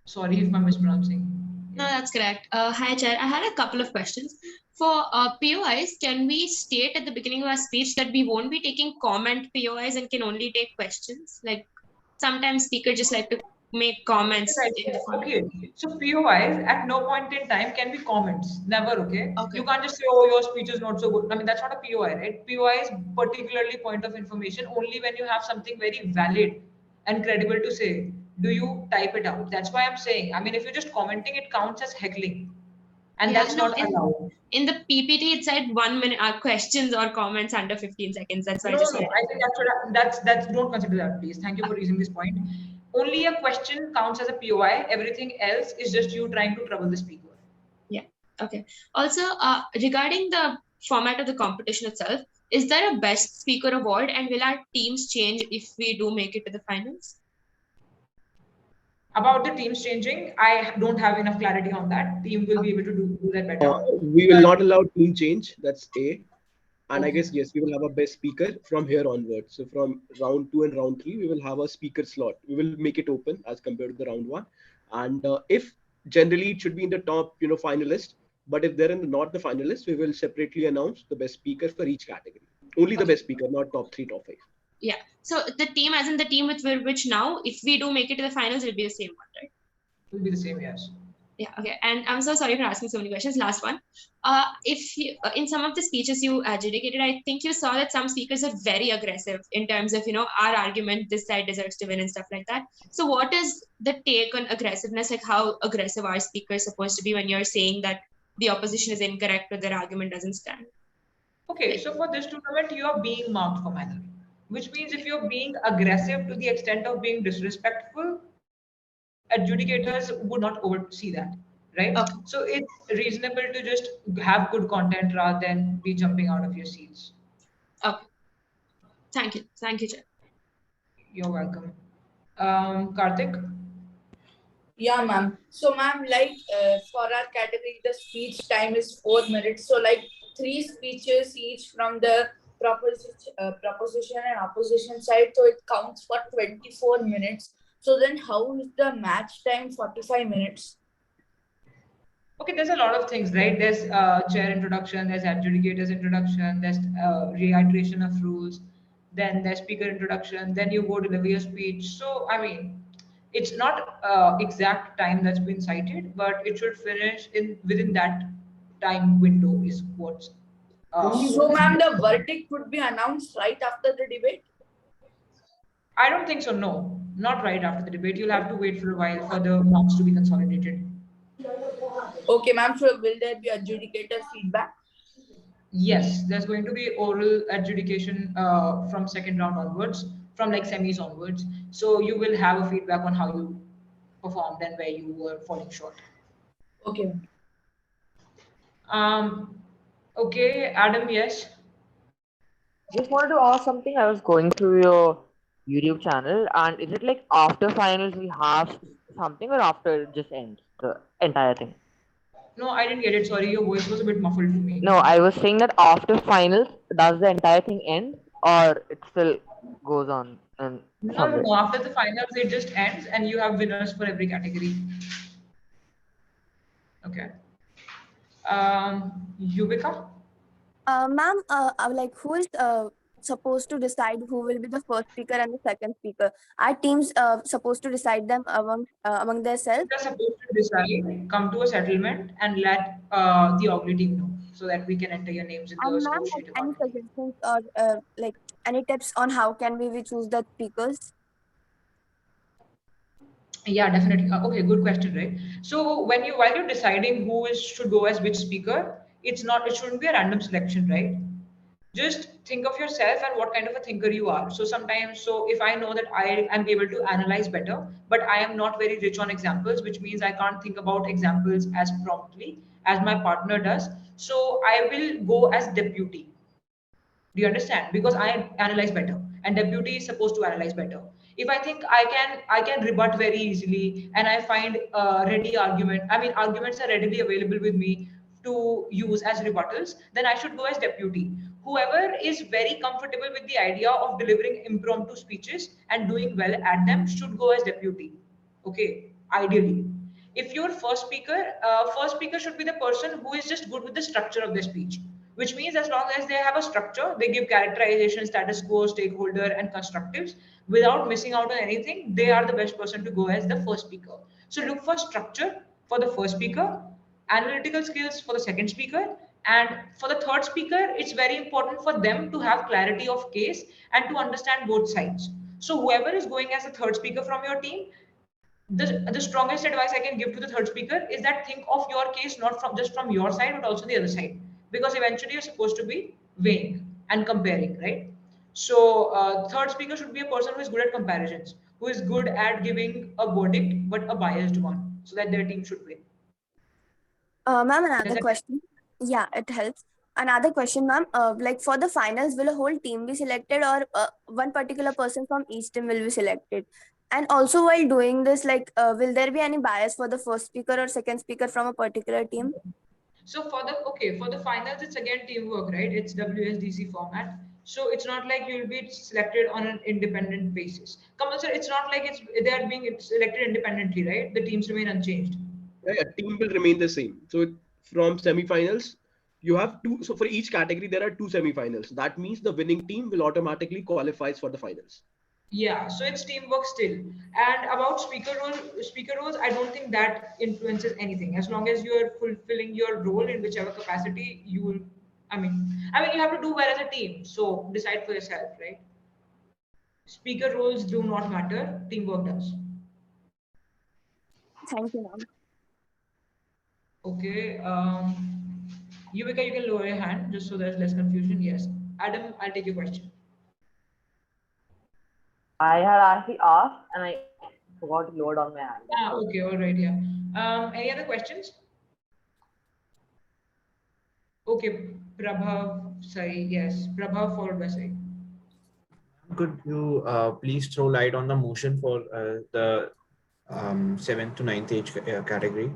Speaker 6: sorry if I'm mispronouncing.
Speaker 2: No, that's correct. Hi, Chair. I had a couple of questions. For POIs, can we state at the beginning of our speech that we won't be taking comment POIs and can only take questions? Like sometimes speakers just like to make comments
Speaker 6: Right.
Speaker 2: in the format.
Speaker 6: Okay. So POIs at no point in time can be comments. Never, okay?
Speaker 2: Okay.
Speaker 6: You can't just say, oh, your speech is not so good. I mean, that's not a POI, right? POI is particularly point of information only when you have something very valid and credible to say. Do you type it out? That's why I'm saying, I mean, if you're just commenting, it counts as heckling. And
Speaker 2: Yeah,
Speaker 6: that's
Speaker 2: no,
Speaker 6: not allowed.
Speaker 2: in the PPT, it said 1 minute questions or comments under 15 seconds. That's why
Speaker 6: No,
Speaker 2: I just
Speaker 6: no,
Speaker 2: said
Speaker 6: I think that's don't consider that, please. Thank you for raising this point. Only a question counts as a POI. Everything else is just you trying to trouble the speaker.
Speaker 2: Yeah. Okay. Also, regarding the format of the competition itself, is there a best speaker award and will our teams change if we do make it to the finals?
Speaker 6: About the teams changing, I don't have enough clarity on that. Team will be able to do that better.
Speaker 12: We will not allow team change. That's A. And I
Speaker 6: Okay.
Speaker 12: guess, yes, we will have a best speaker from here onwards. So from round 2 and round 3, we will have a speaker slot. We will make it open as compared to the round 1. And if generally it should be in the top, finalist. But if they're not the finalists, we will separately announce the best speaker for each category. Only the best speaker, not top 3, top 5.
Speaker 2: Yeah. So the team, as in the team with which now, if we do make it to the finals, it'll be the same one, right?
Speaker 6: It will be the same, yes.
Speaker 2: Yeah. Okay. And I'm so sorry for asking so many questions. Last one. If you, in some of the speeches you adjudicated, I think you saw that some speakers are very aggressive in terms of, our argument, this side deserves to win and stuff like that. So what is the take on aggressiveness? Like how aggressive are speakers supposed to be when you're saying that the opposition is incorrect or their argument doesn't stand?
Speaker 6: Okay, so for this tournament, you are being marked for manner, which means if you're being aggressive to the extent of being disrespectful, adjudicators would not oversee that, right?
Speaker 2: Okay.
Speaker 6: So it's reasonable to just have good content rather than be jumping out of your seats.
Speaker 2: Okay. Thank you. Thank you, Chair.
Speaker 6: You're welcome. Karthik?
Speaker 4: Yeah, ma'am. So, ma'am, for our category, the speech time is 4 minutes. So, 3 speeches each from the proposition and opposition side. So, it counts for 24 minutes. So, then how is the match time 45 minutes?
Speaker 6: Okay, there's a lot of things, right? There's chair introduction, there's adjudicator's introduction, there's reiteration of rules, then there's speaker introduction, then you go deliver your speech. So, I mean, it's not exact time that's been cited, but it should finish within that time window is what's.
Speaker 4: So, ma'am, the verdict would be announced right after the debate?
Speaker 6: I don't think so, no. Not right after the debate. You'll have to wait for a while for the marks to be consolidated.
Speaker 4: Okay, ma'am. So, will there be adjudicator feedback?
Speaker 6: Yes, there's going to be oral adjudication from second round onwards, from semis onwards. So you will have a feedback on how you performed and where you were falling short.
Speaker 4: Okay.
Speaker 6: Okay, Adam, yes.
Speaker 3: Just wanted to ask something. I was going through your YouTube channel, and is it after finals we have something, or after it just ends the entire thing?
Speaker 6: No, I didn't get it. Sorry, your voice was a bit muffled to me.
Speaker 3: No, I was saying that after finals, does the entire thing end, or it still goes on? And
Speaker 6: No. After the finals, it just ends, and you have winners for every category. Okay. Yuvika?
Speaker 11: Ma'am, who is supposed to decide who will be the first speaker and the second speaker? Are teams supposed to decide them among themselves?
Speaker 6: We're supposed to decide, come to a settlement, and let the ugly team know so that we can enter your names in the
Speaker 11: And ma'am,
Speaker 6: score
Speaker 11: like
Speaker 6: sheet
Speaker 11: any
Speaker 6: accordingly.
Speaker 11: suggestions or like any tips on how can we choose the speakers?
Speaker 6: Yeah, definitely. Okay, good question, right? So while you're deciding who is should go as which speaker, it shouldn't be a random selection, right? Just think of yourself and what kind of a thinker you are. So sometimes, so if I know that I am able to analyze better, but I am not very rich on examples, which means I can't think about examples as promptly as my partner does. So I will go as deputy. Do you understand? Because I analyze better, and deputy is supposed to analyze better. If I think I can rebut very easily, and I find ready argument. I mean, arguments are readily available with me to use as rebuttals. Then I should go as deputy. Whoever is very comfortable with the idea of delivering impromptu speeches and doing well at them should go as deputy. Okay, ideally. If your first speaker should be the person who is just good with the structure of the speech, which means as long as they have a structure, they give characterization, status quo, stakeholder, and constructives without missing out on anything, they are the best person to go as the first speaker. So look for structure for the first speaker, analytical skills for the second speaker, and for the third speaker, it's very important for them to have clarity of case and to understand both sides. So whoever is going as a third speaker from your team, the strongest advice I can give to the third speaker is that think of your case not from just from your side but also the other side, because eventually you're supposed to be weighing and comparing, right? So third speaker should be a person who is good at comparisons, who is good at giving a verdict but a biased one, so that their team should win.
Speaker 11: Ma'am,
Speaker 6: Does
Speaker 11: another
Speaker 6: that
Speaker 11: question. Yeah, it helps. Another question, ma'am. Like for the finals, will a whole team be selected, or one particular person from each team will be selected? And also, while doing this, like, will there be any bias for the first speaker or second speaker from a particular team?
Speaker 6: So for the finals, it's again teamwork, right? It's WSDC format. So it's not like you'll be selected on an independent basis. Come on, sir, it's not like they're being selected independently, right? The teams remain unchanged.
Speaker 12: Yeah, team will remain the same. So from semifinals, you have two. So for each category, there are two semifinals. That means the winning team will automatically qualifies for the finals.
Speaker 6: Yeah, so it's teamwork still. And about speaker roles, I don't think that influences anything. As long as you're fulfilling your role in whichever capacity you will, I mean, you have to do well as a team. So decide for yourself, right? Speaker roles do not matter. Teamwork does.
Speaker 11: Thank you, ma'am.
Speaker 6: Okay. Yuvika, you can lower your hand just so there's less confusion. Yes. Adam, I'll take your question.
Speaker 3: I had actually asked and I forgot to load on my hand.
Speaker 6: Okay, all right, yeah. Any other questions? Okay, Prabhav, Sai, yes. Prabhav followed by Sai.
Speaker 13: Could you please throw light on the motion for the 7th to 9th age category?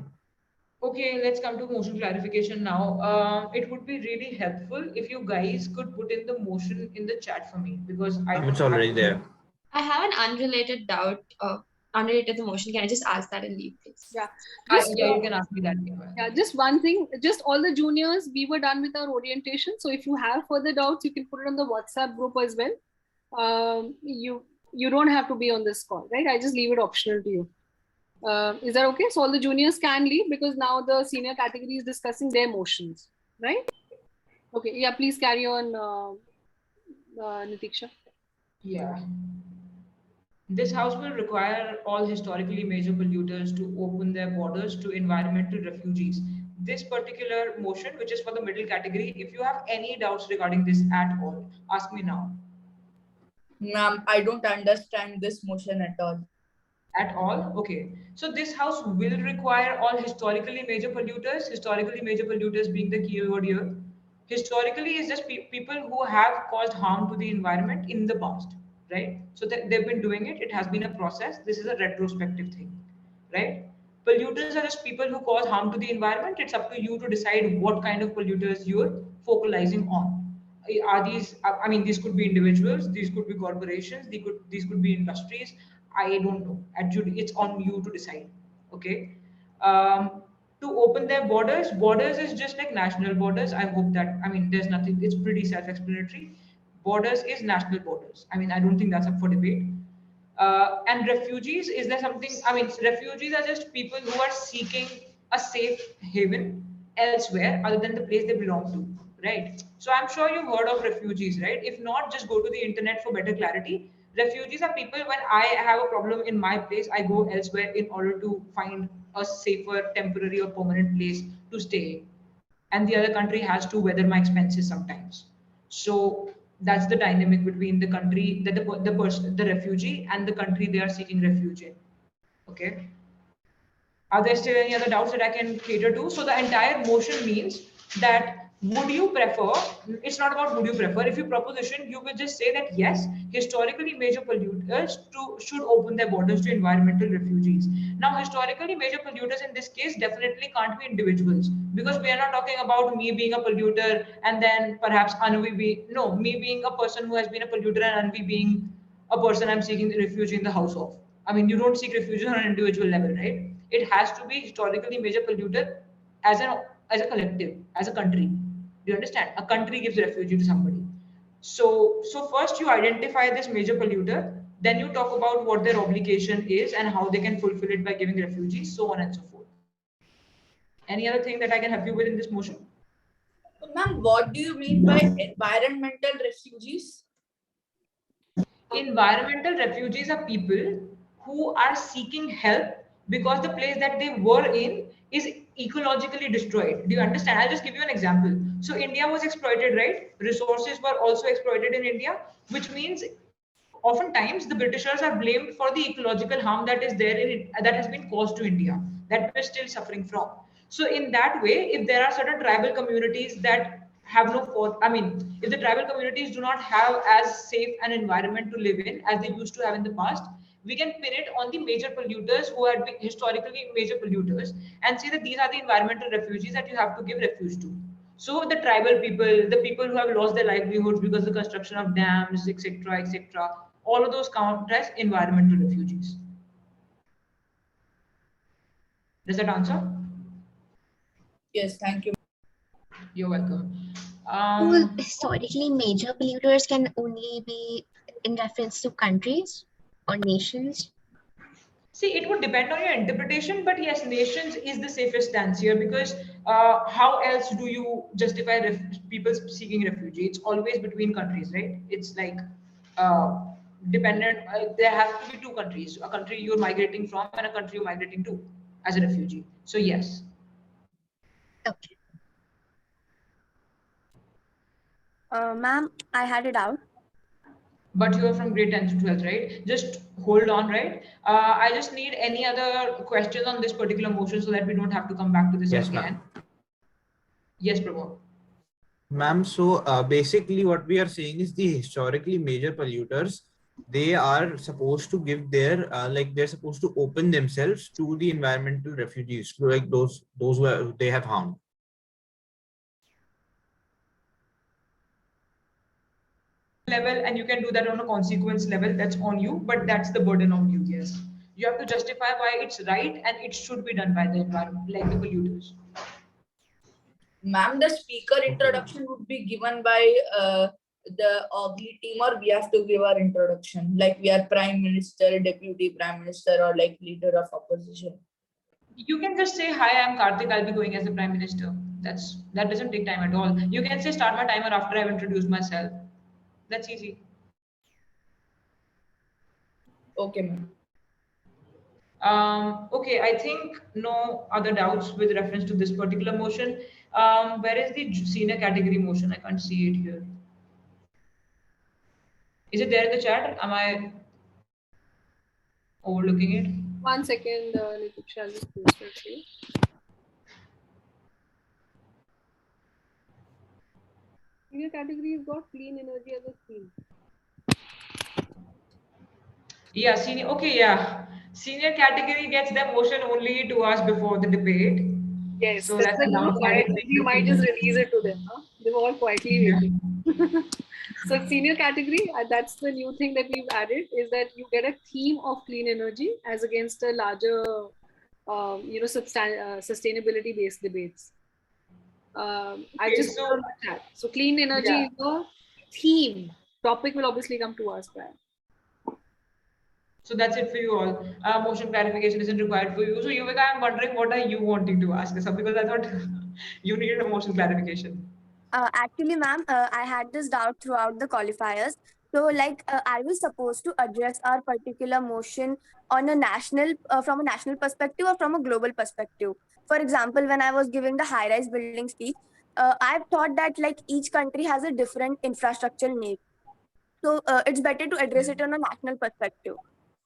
Speaker 6: Okay, let's come to motion clarification now. It would be really helpful if you guys could put in the motion in the chat for me, because I don't
Speaker 13: It's
Speaker 6: have
Speaker 13: already there.
Speaker 2: I have an unrelated doubt, unrelated to motion. Can I just ask that and leave, please?
Speaker 1: Yeah.
Speaker 6: Yeah, you can ask me that.
Speaker 1: Yeah, just one thing. Just all the juniors, we were done with our orientation. So if you have further doubts, you can put it on the WhatsApp group as well. You don't have to be on this call, right? I just leave it optional to you. Is that okay? So all the juniors can leave because now the senior category is discussing their motions, right? Okay. Yeah, please carry on, Nitiksha.
Speaker 6: Yeah. This house will require all historically major polluters to open their borders to environmental refugees. This particular motion, which is for the middle category, if you have any doubts regarding this at all, ask me now.
Speaker 4: Ma'am, I don't understand this motion at all.
Speaker 6: At all? Okay. So this house will require all historically major polluters, historically major polluters being the keyword here. Historically is just people who have caused harm to the environment in the past, right? So they've been doing it. It has been a process. This is a retrospective thing, right? Polluters are just people who cause harm to the environment. It's up to you to decide what kind of polluters you're focalizing on. Are these, I mean, these could be individuals, these could be corporations, these could be industries. I don't know. It's on you to decide. Okay. To open their borders is just like national borders. I hope that, I mean, there's nothing, it's pretty self-explanatory. Borders is national borders. I mean, I don't think that's up for debate. And refugees, is there something? I mean, refugees are just people who are seeking a safe haven elsewhere other than the place they belong to, right? So I'm sure you've heard of refugees, right? If not, just go to the internet for better clarity. Refugees are people, when I have a problem in my place, I go elsewhere in order to find a safer, temporary, or permanent place to stay. And the other country has to weather my expenses sometimes. So that's the dynamic between the country that the person, the refugee, and the country they are seeking refuge in. Okay. Are there still any other doubts that I can cater to? So the entire motion means that would you prefer, it's not about would you prefer, if you proposition, you will just say that yes, historically major polluters should open their borders to environmental refugees. Now, historically major polluters in this case definitely can't be individuals, because we are not talking about me being a polluter and then perhaps Anvi be, no, me being a person who has been a polluter and Anvi being a person I'm seeking refuge in the house of. I mean, you don't seek refuge on an individual level, right? It has to be historically major polluter as a collective, as a country. Do you understand? A country gives refuge to somebody. So first you identify this major polluter, then you talk about what their obligation is and how they can fulfill it by giving refugees, so on and so forth. Any other thing that I can help you with in this motion?
Speaker 4: Ma'am, what do you mean by environmental refugees?
Speaker 6: Environmental refugees are people who are seeking help because the place that they were in is ecologically destroyed. Do you understand? I'll just give you an example. So India was exploited, right? Resources were also exploited in India, which means oftentimes the Britishers are blamed for the ecological harm that is there in it, that has been caused to India, that we're still suffering from. So in that way, if there are certain tribal communities that have no fault, I mean, if the tribal communities do not have as safe an environment to live in as they used to have in the past, we can pin it on the major polluters who had been historically major polluters and say that these are the environmental refugees that you have to give refuge to. So the tribal people, the people who have lost their livelihoods because of the construction of dams, etc., etc., all of those count as environmental refugees. Does that answer?
Speaker 4: Yes, thank you.
Speaker 6: You're welcome.
Speaker 16: Well, historically, major polluters can only be in reference to countries or nations.
Speaker 6: See, it would depend on your interpretation, but yes, nations is the safest stance here, because how else do you justify people seeking refuge? It's always between countries, right? It's like uh, dependent. There have to be two countries: a country you're migrating from and a country you're migrating to as a refugee. So yes.
Speaker 16: Okay.
Speaker 11: Ma'am, I had it out.
Speaker 6: But you are from grade 10 to 12th, right? Just hold on, right? I just need any other questions on this particular motion so that we don't have to come back to this again. Yes, Pramod.
Speaker 13: Ma'am, so basically what we are saying is the historically major polluters, they are supposed to give their, like they're supposed to open themselves to the environmental refugees, to like those who they have harmed.
Speaker 6: Level, and you can do that on a consequence level, that's on you, but that's the burden on you. Yes, you have to justify why it's right and it should be done by the environment, like the polluters.
Speaker 4: Ma'am, the speaker introduction would be given by the ugly team, or we have to give our introduction, like we are prime minister, deputy prime minister, or like leader of opposition?
Speaker 6: You can just say, hi, I'm Karthik, I'll be going as the prime minister. That doesn't take time at all. You can say, start my timer after I've introduced myself. That's easy.
Speaker 4: Okay, ma'am.
Speaker 6: Okay, I think no other doubts with reference to this particular motion. Where is the senior category motion? I can't see it here. Is it there in the chat? Am I overlooking it?
Speaker 1: 1 second, Nitiksha, I'll just post it for you. Senior category has got clean energy as a theme.
Speaker 6: Yeah, senior. Okay, yeah. Senior category gets their motion only to us before the debate.
Speaker 1: Yes,
Speaker 6: So
Speaker 1: that's
Speaker 6: that's
Speaker 1: the
Speaker 6: a
Speaker 1: new
Speaker 6: downside.
Speaker 1: quiet. You might just release it to them. Huh? They were all quietly waiting. So senior category, that's the new thing that we've added, is that you get a theme of clean energy as against a larger, sustainability based debates. I
Speaker 6: Okay,
Speaker 1: just put on the chat. So clean energy
Speaker 6: yeah.
Speaker 1: is the theme Topic will obviously come to us back.
Speaker 6: So that's it for you all. Motion clarification isn't required for you. So Yuvika, I'm wondering what are you wanting to ask us? Because I thought you needed a motion clarification.
Speaker 11: Actually, ma'am, I had this doubt throughout the qualifiers. So, like, are we supposed to address our particular motion on a national, from a national perspective or from a global perspective? For example, when I was giving the high-rise building speech, I've thought that like each country has a different infrastructure need. So, it's better to address it on a national perspective.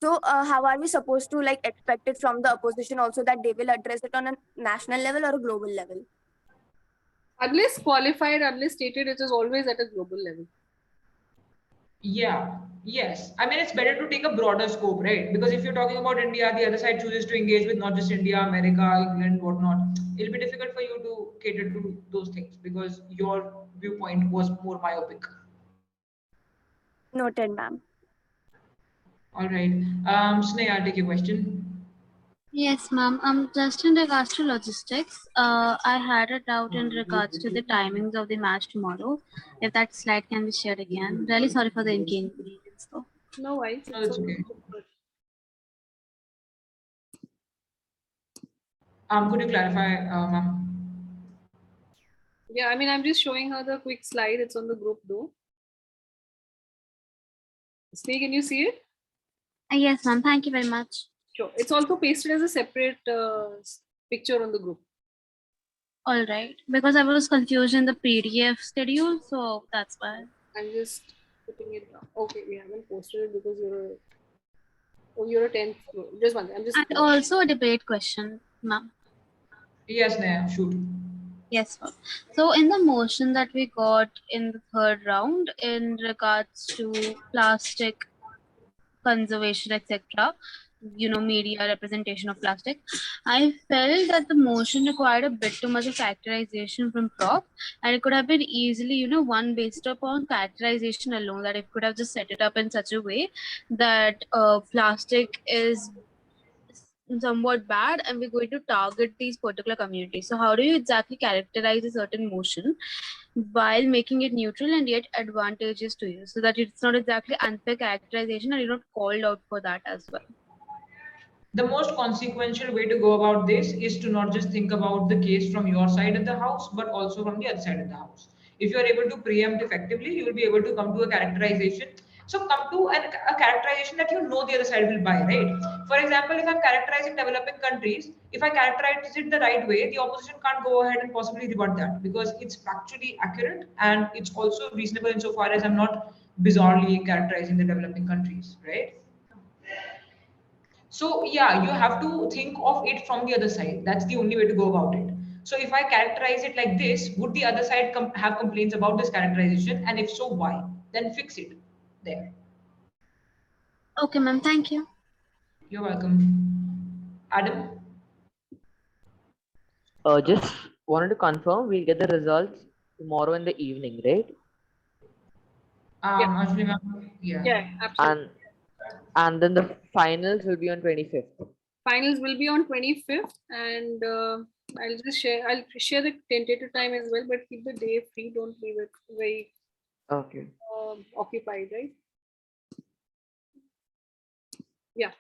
Speaker 11: So, how are we supposed to like expect it from the opposition also that they will address it on a national level or a global level?
Speaker 1: Unless qualified, unless stated, it is always at a global level.
Speaker 6: Yeah, yes. I mean, it's better to take a broader scope, right? Because if you're talking about India, the other side chooses to engage with not just India, America, England, whatnot. It'll be difficult for you to cater to those things because your viewpoint was more myopic.
Speaker 11: Noted, ma'am.
Speaker 6: All right. Sneha, I'll take your question.
Speaker 17: Yes, ma'am. Just in regards to logistics, I had a doubt in regards to the timings of the match tomorrow. If that slide can be shared again. Really sorry for the inconvenience, though.
Speaker 1: No worries.
Speaker 6: No, it's okay. Could you clarify, ma'am?
Speaker 1: Yeah, I mean, I'm just showing her the quick slide. It's on the group though. Sneh, can you see it?
Speaker 17: Yes, ma'am. Thank you very much.
Speaker 1: Sure. It's also pasted as a separate picture on the group.
Speaker 17: All right. Because I was confused in the PDF schedule, so that's why.
Speaker 1: I'm just putting it down. Okay, we haven't posted it because you're a 10th. Just one. I'm just.
Speaker 17: And also a debate question, ma'am.
Speaker 6: Yes, Sneha, shoot.
Speaker 17: Yes, sir. So in the motion that we got in the third round in regards to plastic conservation, etc., media representation of plastic, I felt that the motion required a bit too much of characterization from prop, and it could have been easily, one based upon characterization alone, that it could have just set it up in such a way that plastic is somewhat bad and we're going to target these particular communities. So how do you exactly characterize a certain motion while making it neutral and yet advantageous to you, so that it's not exactly unfair characterization and you're not called out for that as well?
Speaker 6: The most consequential way to go about this is to not just think about the case from your side of the house, but also from the other side of the house. If you are able to preempt effectively, you will be able to come to a characterization. So come to a characterization that you know the other side will buy, right? For example, if I'm characterizing developing countries, if I characterize it the right way, the opposition can't go ahead and possibly rebut that because it's factually accurate and it's also reasonable insofar as I'm not bizarrely characterizing the developing countries, right? So yeah, you have to think of it from the other side. That's the only way to go about it. So if I characterize it like this, would the other side have complaints about this characterization? And if so, why? Then fix it there.
Speaker 17: Okay, ma'am. Thank you.
Speaker 6: You're welcome. Adam?
Speaker 3: Just wanted to confirm we'll get the results tomorrow in the evening, right?
Speaker 6: Actually, ma'am, yeah.
Speaker 1: Yeah, absolutely.
Speaker 3: And then the finals will be on 25th.
Speaker 1: Finals will be on 25th, and I'll share the tentative time as well, but keep the day free. Don't leave it very occupied, right? Yeah.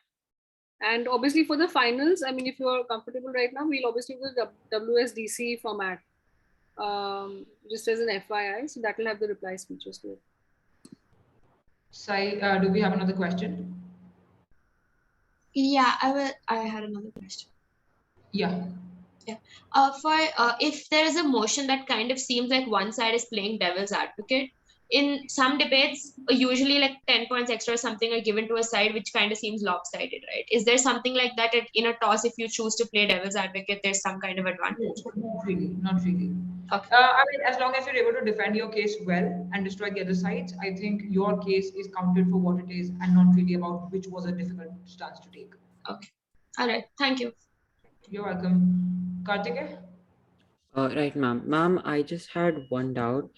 Speaker 1: And obviously for the finals, I mean, if you are comfortable right now, we'll obviously use the WSDC format, just as an FYI. So that will have the reply speeches to it.
Speaker 6: Sai, do we have another question?
Speaker 2: Yeah, I had another question.
Speaker 6: Yeah.
Speaker 2: Yeah. If there is a motion that kind of seems like one side is playing devil's advocate, in some debates, usually like 10 points extra or something are given to a side, which kind of seems lopsided, right? Is there something like that in a toss? If you choose to play devil's advocate, there's some kind of advantage?
Speaker 6: Not really, not really.
Speaker 2: Okay.
Speaker 6: I mean, as long as you're able to defend your case well and destroy the other sides, I think your case is counted for what it is and not really about which was a difficult stance to take.
Speaker 2: Okay. All right. Thank you.
Speaker 6: You're welcome. Karthike?
Speaker 15: Right, ma'am. Ma'am, I just had one doubt.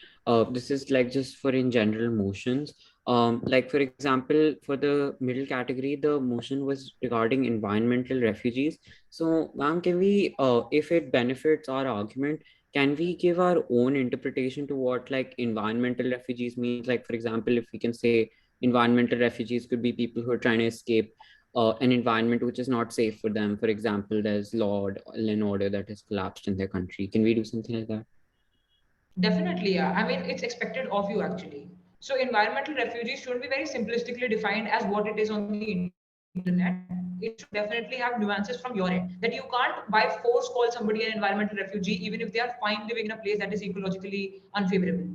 Speaker 15: This is like just for in general motions. Like for example, for the middle category, the motion was regarding environmental refugees. So, ma'am, can we, if it benefits our argument, can we give our own interpretation to what like environmental refugees means? Like, for example, if we can say environmental refugees could be people who are trying to escape an environment which is not safe for them. For example, there's law and order that has collapsed in their country. Can we do something like that?
Speaker 6: Definitely, yeah. I mean, it's expected of you actually. So environmental refugees shouldn't be very simplistically defined as what it is on the internet. It should definitely have nuances from your end. That you can't by force call somebody an environmental refugee even if they are fine living in a place that is ecologically unfavorable.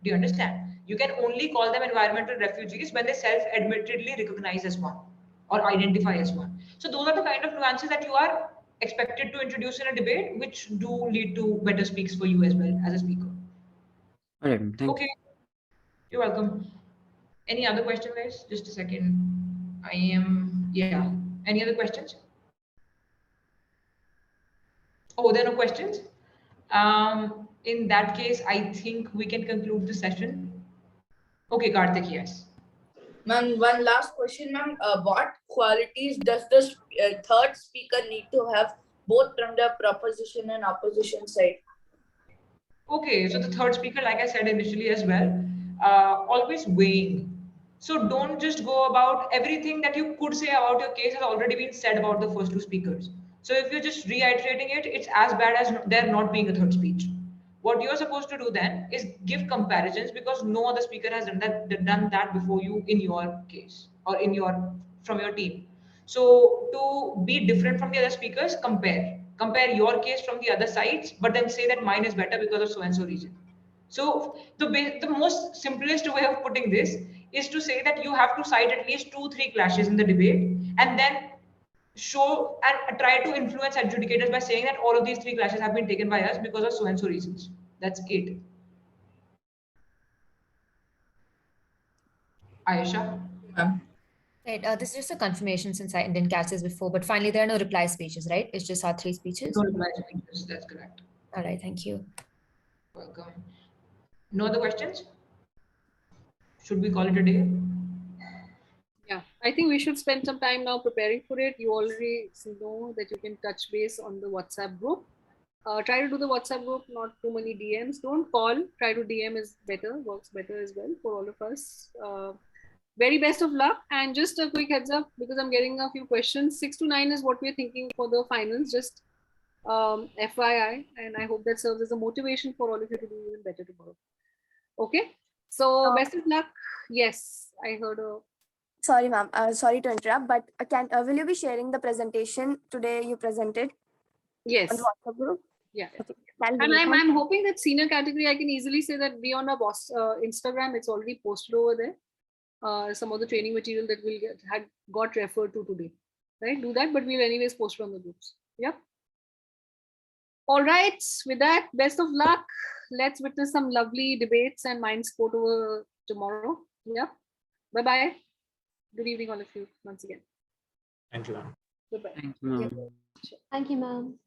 Speaker 6: Do you understand? You can only call them environmental refugees when they self-admittedly recognize as one or identify as one. So those are the kind of nuances that you are expected to introduce in a debate, which do lead to better speaks for you as well as a speaker.
Speaker 15: All right, thank
Speaker 6: Okay, you're welcome. Any other question, guys? Just a second. Yeah. Any other questions? Oh, there are no questions? In that case, I think we can conclude the session. Okay, Karthik, yes.
Speaker 4: Ma'am, one last question, ma'am. What qualities does the third speaker need to have both from the proposition and opposition side?
Speaker 6: Okay, so the third speaker, like I said initially as well, always weighing. So don't just go about everything that you could say about your case has already been said about the first two speakers. So if you're just reiterating it, it's as bad as there not being a third speech. What you're supposed to do then is give comparisons because no other speaker has done that before you in your case or in your from your team. So to be different from the other speakers, compare your case from the other sides, but then say that mine is better because of so and so reason. So the most simplest way of putting this is to say that you have to cite at least 2-3 clashes in the debate and then show and try to influence adjudicators by saying that all of these 3 clashes have been taken by us because of so and so reasons. That's it. Ayesha?
Speaker 18: Right. This is just a confirmation since I didn't catch this before, but finally there are no reply speeches, right? It's just our 3 speeches.
Speaker 6: No reply speeches, that's correct.
Speaker 18: All right, thank you.
Speaker 6: Welcome. No other questions? Should we call it a day?
Speaker 1: Yeah, I think we should spend some time now preparing for it. You already know that you can touch base on the WhatsApp group. Try to do the WhatsApp group, not too many DMs. Don't call. Try to DM is better, works better as well for all of us. Very best of luck. And just a quick heads up, because I'm getting a few questions. 6 to 9 is what we're thinking for the finals. Just FYI, and I hope that serves as a motivation for all of you to do even better tomorrow. Okay, so best of luck. Yes, I heard a.
Speaker 11: Sorry, ma'am. Sorry to interrupt, but will you be sharing the presentation today you presented?
Speaker 1: Yes.
Speaker 11: On the WhatsApp group?
Speaker 1: Yeah.
Speaker 11: Okay.
Speaker 1: And I'm hoping that senior category, I can easily say that be on our boss Instagram. It's already posted over there. Some of the training material that we'll had got referred to today. Right? Do that, but we'll anyways post it on the groups. Yep. All right. With that, best of luck. Let's witness some lovely debates and mind sport over tomorrow. Yeah. Bye-bye. Good evening, all of you, once again.
Speaker 13: Thank you, ma'am.
Speaker 1: Goodbye.
Speaker 15: Thank you, ma'am.
Speaker 14: Thank you, ma'am.